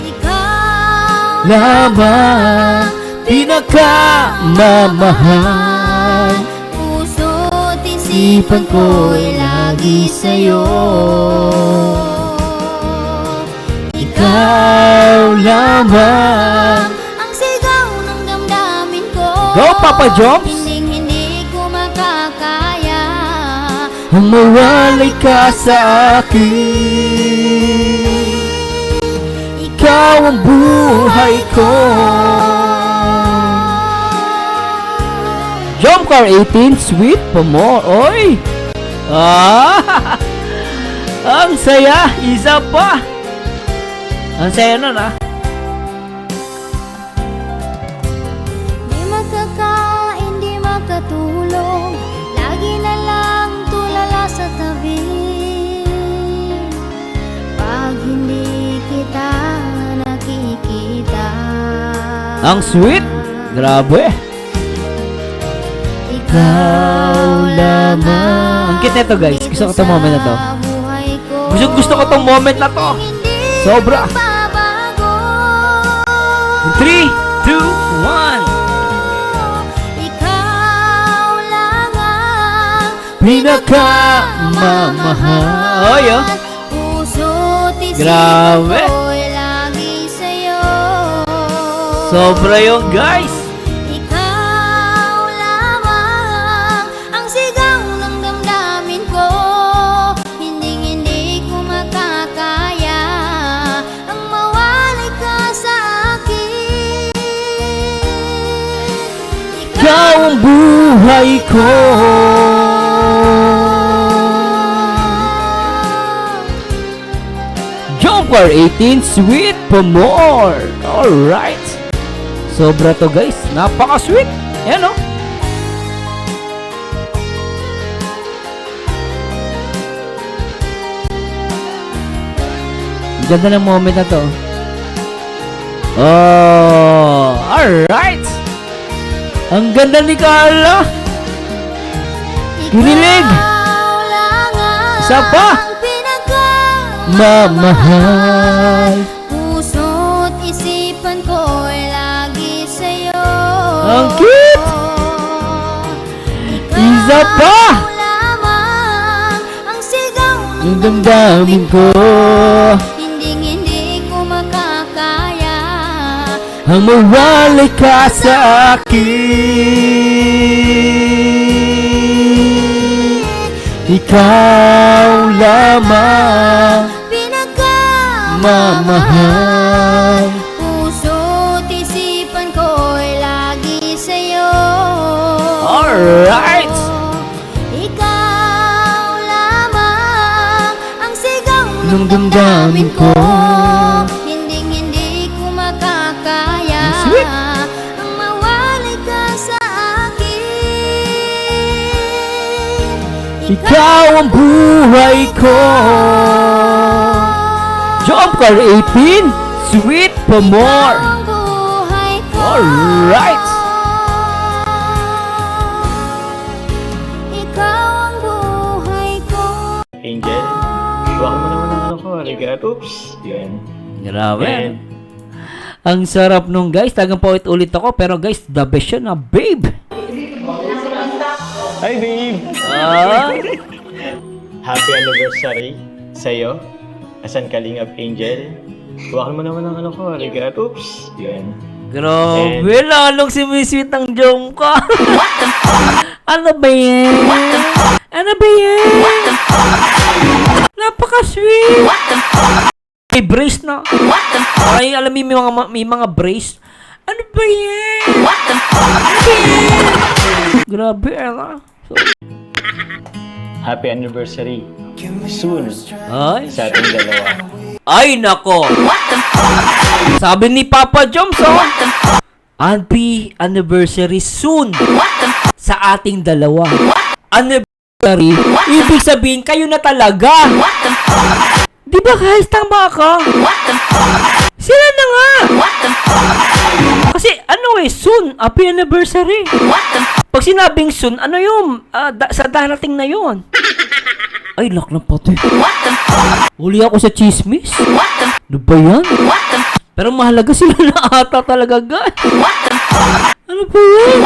Ikaw Lamang pinakamamahal. puso't isipan ko'y lagi sa'yo. Ikaw lamang. Ang sigaw ng damdamin ko. Go, Papa Joms. Hindi ko makakaya. Ang mawalay ka sa akin. ikaw ang buhay ko. Jump Car 18, Sweet pa more. Oy! Ang saya! Isa pa! Ang saya nun, Di makakain, di makatulog, lagi na lang tulala sa tabi. Pag hindi kita nakikita, Ang sweet! Grabe! Ikaw lamang. Ang cute nito, guys. Gusto ko itong moment na to. Gusto ko itong moment na to. Sobra. 3, 2, 1. Ikaw lang ang Pinakamamahal. Oy, oh. puso't isipan Grabe. ko'y lagi sa'yo. Sobra yung guys. Ikaw lamang ang sigaw ng damdamin ko. Hindi ko makakaya ang mawalay ka sa akin. Ikaw ang buhay ko. Jump Car 18, Sweet pa more. Alright. Sobra to, guys. Napaka-sweet. Ayan, oh. Ganda ng moment na to. Oh, alright. Ang ganda ni Carla. Kinilig. Ikaw lang ang Isa pa. Mamahal. puso't isipan ko'y lagi sa'yo. Ang cute. Isa pa. Ikaw lamang ang sigaw Yung ng damdamin ko. Hindi ko makakaya Ang mawalay ka sa akin. Ikaw lamang mamahal. puso't isipan ko'y lagi sa'yo. Alright. Ikaw lamang ang sigaw Nung ng damdamin damdamin ko. ko. Hindi ko makakaya Sweet. ang mawalay ka sa akin. Ikaw ang buhay ko. Jump Car 18, Sweet pa more. Ikaw ang buhay ko. Alright. Ikaw ang buhay ko. Angel, huwag mo naman ang ano ko, arigato. Oops. Yun. Grabe. Ang sarap nung guys. Tagang paulit-ulit ako. Pero guys, the best yun na, babe. Hi, babe! Happy anniversary sa'yo. Asan Kalingap Angel? Huwag mo naman ang ano ko, arigato. Oops. Yun. Grabe. Lalong simisweet ng jom ko. Ano ba yan? Ano ba yan? Napaka-sweet. May brace na. Ay, alam mo, may mga brace. Ano ba yan? Ano ba yan? Grabe, Happy anniversary. Soon. Ay, Sa ating dalawa. ay nako. Sabi ni Papa Joms, happy anniversary soon sa ating dalawa. Anniversary, ibig sabihin kayo na talaga. Di ba guys, tama ka? Sila na nga. Kasi ano soon, happy anniversary. Pag sinabing soon, ano yun? Sa darating na yun. Ay, lak na pati. Huli ako sa chismis. Ano ba yan? Pero mahalaga sila na ata talaga, guys. Ano ba yan?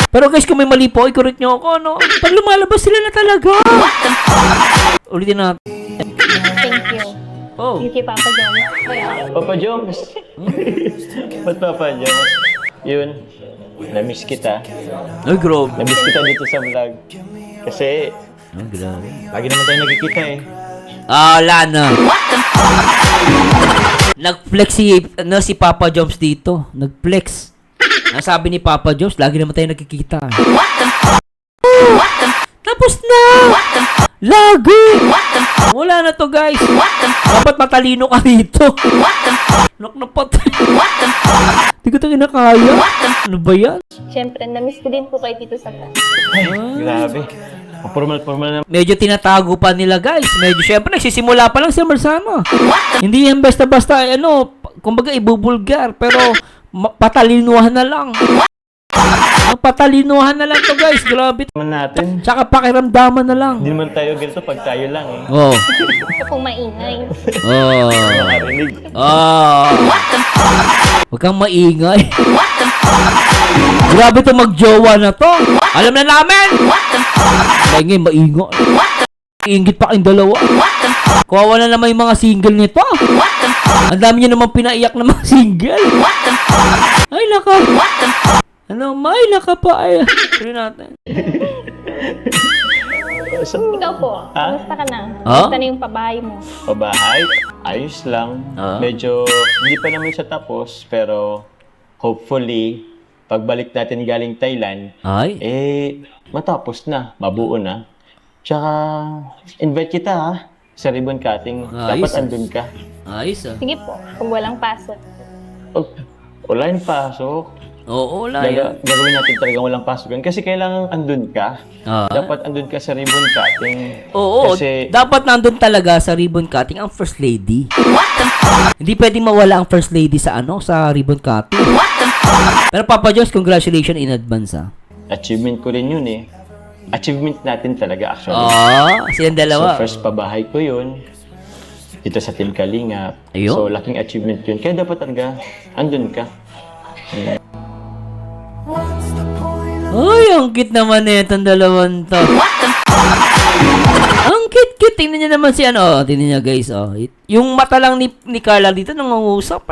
Pero guys, kung may mali po, i-correct nyo ako, no? Pag lumalabas sila na talaga. Ulitin natin. Thank you. Oh. Thank you, Papa John. Papa Joms. Ba't Papa Joms? Yun. Na-miss kita. Ay, grabe. Na-miss kita dito sa vlog. Kasi, Ay, grabe. lagi naman tayo nagkikita eh. Wala na. Nag-flex si Papa Joms dito. Nag-flex. Nasabi ni Papa Joms, lagi naman tayo nakikita. Tapos na! Lagi! Wala na to, guys. Dapat matalino ka dito. Look na patay. Hindi ko ito kinakaya. Ano ba yan? Siyempre, na-miss ko din po kayo dito sa class. Grabe. Formal na. Medyo tinatago pa nila, guys. Medyo, syempre, nagsisimula pa lang sila sama. Hindi yan basta-basta, kumbaga ibubulgar. Pero, patalinuhan na lang. Patalinuhan na lang to, guys. Grabe. Naman natin. Tsaka pakiramdaman na lang. Hindi naman tayo ganito pag tayo lang eh. Oh. Ito pong maingay. Oh. Nakarinig. Oh. Huwag kang maingay. Grabe to magjowa na to. Alam na namin. Maingay, maingay. Iingit pa kayong dalawa. Kawawa na naman yung mga single nito. Ang dami nyo naman pinaiyak ng mga single. Ay, naka. May naka pa. Ay, tuloy natin. Ikaw po, kamusta ka na? Ah? Kamusta na yung pabahay mo? Pabahay, ayos lang. Medyo hindi pa naman siya tapos, pero hopefully, pagbalik natin galing Thailand, Ay. matapos na, mabuo na. Tsaka, invite kita ha, sa ribbon cutting. Dapat Ayos. andun ka. Ayos ah. Sige po, kung walang pasok. Wala yung pasok. Oo, wala yan. Gagawin natin talagang walang pasok yun. Kasi kailangan andun ka. Dapat andun ka sa ribbon cutting. Oo, Kasi, dapat nandun talaga sa ribbon cutting ang first lady. Hindi pwedeng mawala ang first lady sa sa ribbon cutting. Pero Papa Jones, congratulations in advance ah. achievement ko rin yun eh. Achievement natin talaga actually. Silang dalawa. So first pabahay ko yun. Dito sa Team Kalingap. Ayun. So laking achievement yun. Kaya dapat talaga andun ka. Ay, ang cute naman na itong dalawang to. Ang cute. Tingnan niya naman si tingnan niya guys, Yung mata lang ni Carla dito nangungusap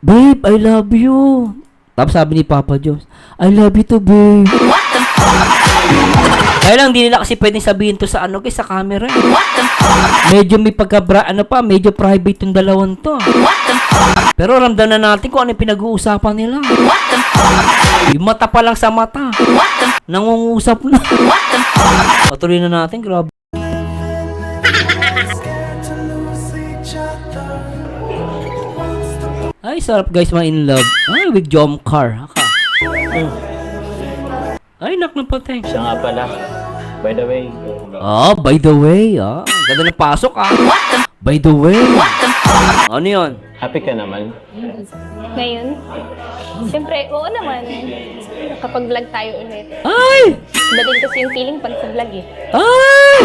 Babe, I love you. Tapos sabi ni Papa Jones, I love you too, babe. Kaya lang, hindi nila kasi pwedeng sabihin to sa sa camera. Medyo may medyo private yung dalawang to. Pero ramdam na natin kung ano yung pinag-uusapan nila. Yung mata pa lang sa mata. Nangungusap na. Patuloy na natin, grabe. Ay, sarap guys, in love. Ay, with Jom Car. Ay, naknapatay. Siya nga pala. By the way. By the way, ganda ng pasok, By the way. Ano yun? Happy ka naman. Ngayon, siyempre, oo naman. Kapag-vlog tayo ulit. Ay! Iba din kasi yung feeling pag sa vlog eh. Ay!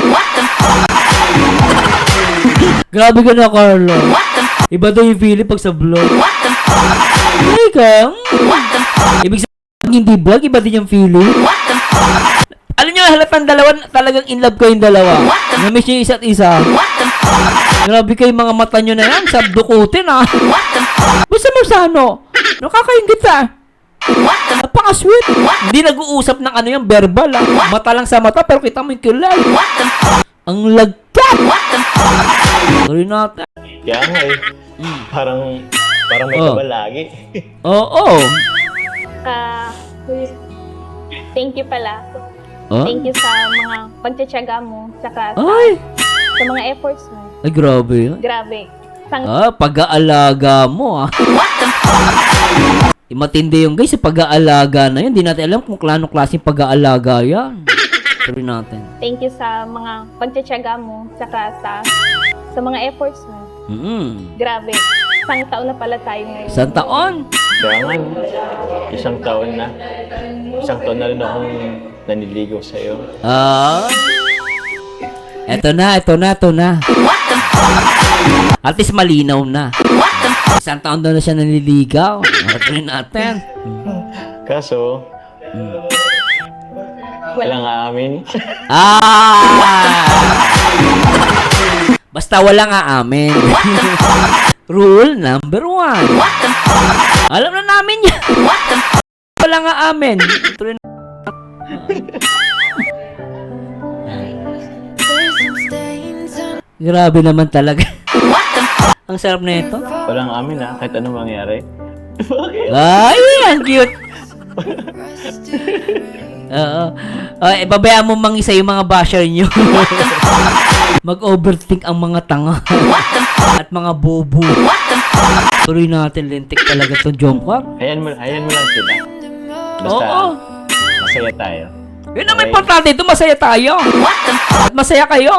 Grabe ka na, Carlo. Iba daw yung feeling pag sa vlog. Ay, ka. Ibig sabihin, hindi vlog, iba din yung feeling. Alam nyo, halatang dalawa, talagang in love kayong dalawa. Namiss nyo yung isa't isa. Grabe kayo mga mata nyo na yan, sabdukutin Basta mo sa nakakaingit napaka-sweet. Hindi nag-uusap ng yung verbal Mata lang sa mata, pero kita mo yung kilay. Ang lagkat. Sorry natin. Kaya nga Parang may kaba lagi. Oo. Thank you pala. Thank you sa mga pagtsatsaga mo, saka sa mga efforts mo. Ay, grabe. Grabe. Pag-aalaga mo Matindi yung guys, pag-aalaga na yun. Hindi natin alam kung klase pag-aalaga yan. Sorry natin. Thank you sa mga pagtsatsaga mo, saka sa mga efforts mo. Grabe. Isang taon na pala tayo ngayon. Isang taon? Kaya nga, isang taon na. Isang taon na rin akong naniligaw sa'yo. Eto na. At least malinaw na. Isang taon daw na siya nanliligaw. Nakatuloy natin. Kaso, walang aamin. Basta walang aamin. Rule number 1. Alam na namin yan. Walang aamin. Tuloy na. Grabe naman talaga. Ang sarap na ito. Walang amin kahit anong mangyari. Ay, ang cute. Oo. Babayaan mo mang-isa yung mga basher nyo. Mag-overthink ang mga tanga. At mga bobo. Tuloy natin, lintik talaga itong Jomcar. Hayaan mo lang sila. Basta, Oo. masaya tayo. Yun ang importante ito, masaya tayo. At masaya kayo.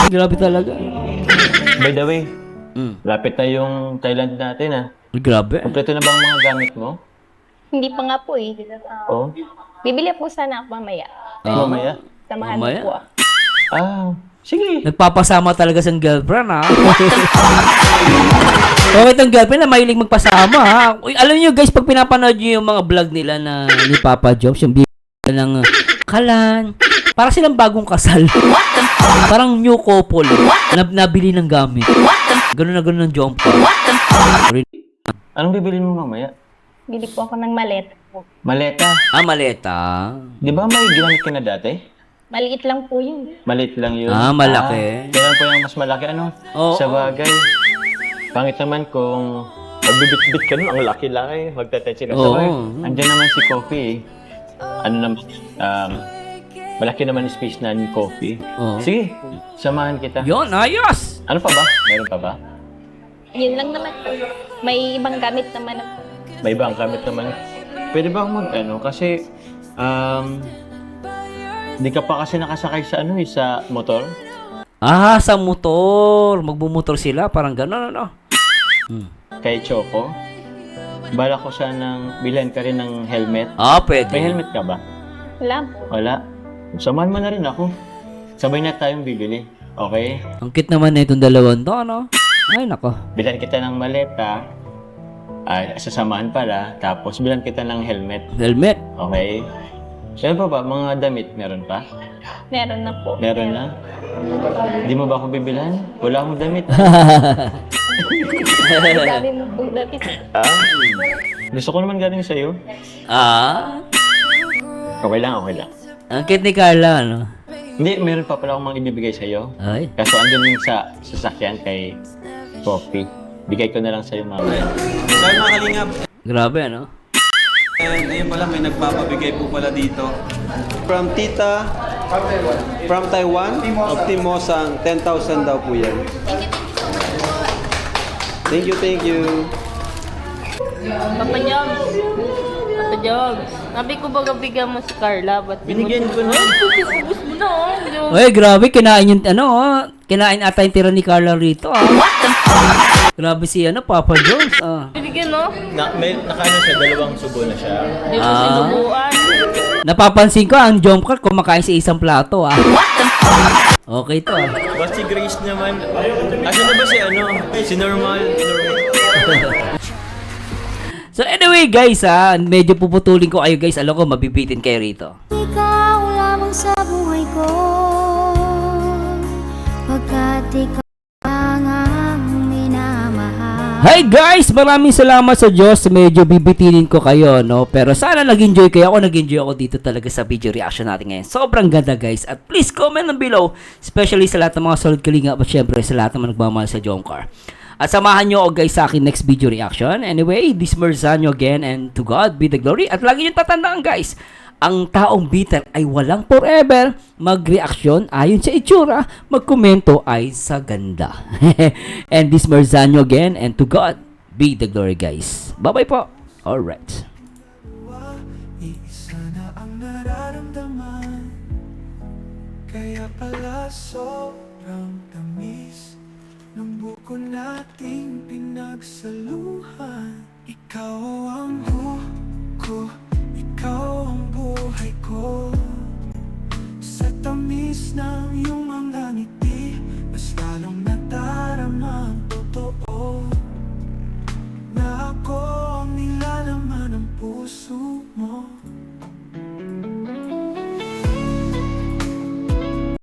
Grabe talaga. By the way, Mm. lapit na yung Thailand natin Grabe. Kompleto na bang mga gamit mo? Hindi pa nga po eh. Oo. Bibili po sana ako mamaya. Mamaya? Samahan Mamaya? niyo po Sige. Nagpapasama talaga sa girlfriend, ha? Okay, itong girlfriend na mahilig magpasama, ha? Uy, alam niyo guys, pag pinapanood niyo yung mga vlog nila na ni Papa Jobs, yung bibigyan ng kalan, para silang bagong kasal. Parang new couple. Nabili ng gamit. Ganun na ganun ng jump. Anong bibili mo mamaya? Bili po ako ng maleta. Maleta. Maleta. Di ba may ginamit ka na dati? Maliit lang po yun. Maliit lang yun. Malaki. Kailan po yung mas malaki, Oo. Sa bagay. Pangit naman kung magbibit-bit ka nun, ang laki-laki, magtatetsi ka. Oo. Sabay, andyan naman si Coffee. Ano naman, malaki naman yung space na ni Coffee. Oo. Sige, samahan kita. Yon, ayos! Ano pa ba? Meron pa ba? Yun lang naman po. May ibang gamit naman ako. May ibang gamit naman. Pwede ba mag-ano? Kasi, di ka pa kasi nakasakay sa sa motor. Sa motor. Magbumotor sila, parang gano'n, ano? Kay Choco. Bala ko sanang bilhan ka rin ng helmet. Pwede. May helmet ka ba? Wala po. Wala. Samahan mo na rin ako. Sabay na tayong bibili. Okay? Ang cute naman na itong dalawang to, ano? Ay, nako. Bilhan kita ng maleta. Sasamahan pala. Tapos bilhan kita ng helmet. Helmet. Okay? Meron pa ba? Mga damit, meron pa? Meron na po. Meron na? Di mo ba ako bibilhan? Wala akong damit. Sabi mo po dati. Gusto ko naman galing sa'yo. Okay lang, okay lang. Ang cute ni Carla, ano? Hindi, meron pa pala akong mga ibibigay sa'yo. Ay. Kaso andun yung sa sasakyan kay Coffee. Bigay ko na lang sa'yo mamaya. So mga kalingap, Grabe, ano? and ayun pala, may nagpapabigay po pala dito. From Tita, from Taiwan, Optimosang, 10,000 daw po yan. Thank you. Papa Jogs, sabi ko baga bigyan mo si Carla, ba't Binigyan ko na. Ubus mo na, Uy, grabe, kinain yung, kinain ata yung tira ni Carla rito, Grabe si, Papa Jones, Binigyan, no? Nakaano siya, dalawang subo na siya. Hindi ko sinubuan. Napapansin ko, ang jump car kumakain sa isang plato, Okay to, Ba si Grace naman? Asa na ba si Normal? So anyway guys, medyo puputulin ko kayo guys. Alam ko, mabibitin kayo rito. Ikaw lamang sa buhay ko, pagkat ikaw ang minamahal. Hi guys! Maraming salamat sa Diyos. Medyo bibitinin ko kayo, no? Pero sana nag-enjoy kayo. Ako nag-enjoy ako dito talaga sa video reaction natin ngayon. Sobrang ganda guys. At please comment down below. Especially sa lahat ng mga solid kalinga. At syempre sa lahat ng nagmamahal sa Jomcar. At samahan nyo ako guys sa akin next video reaction. Anyway, this Merzano again, and to God be the glory. At lagi nyo tatandaan guys, ang taong bitter ay walang forever. Mag-reaction ayon sa itsura, magkomento ay sa ganda. And this Merzano again, and to God be the glory guys. Bye bye po. Alright. Iisa na ang nararamdaman, kaya pala sobrang tamis ng buko nating pinagsaluhan. Ikaw ang buko, ikaw ang buhay ko. Sa tamis ng iyong mga ngiti, mas lalong nadarama ang totoo, na ako ang nilalaman ng puso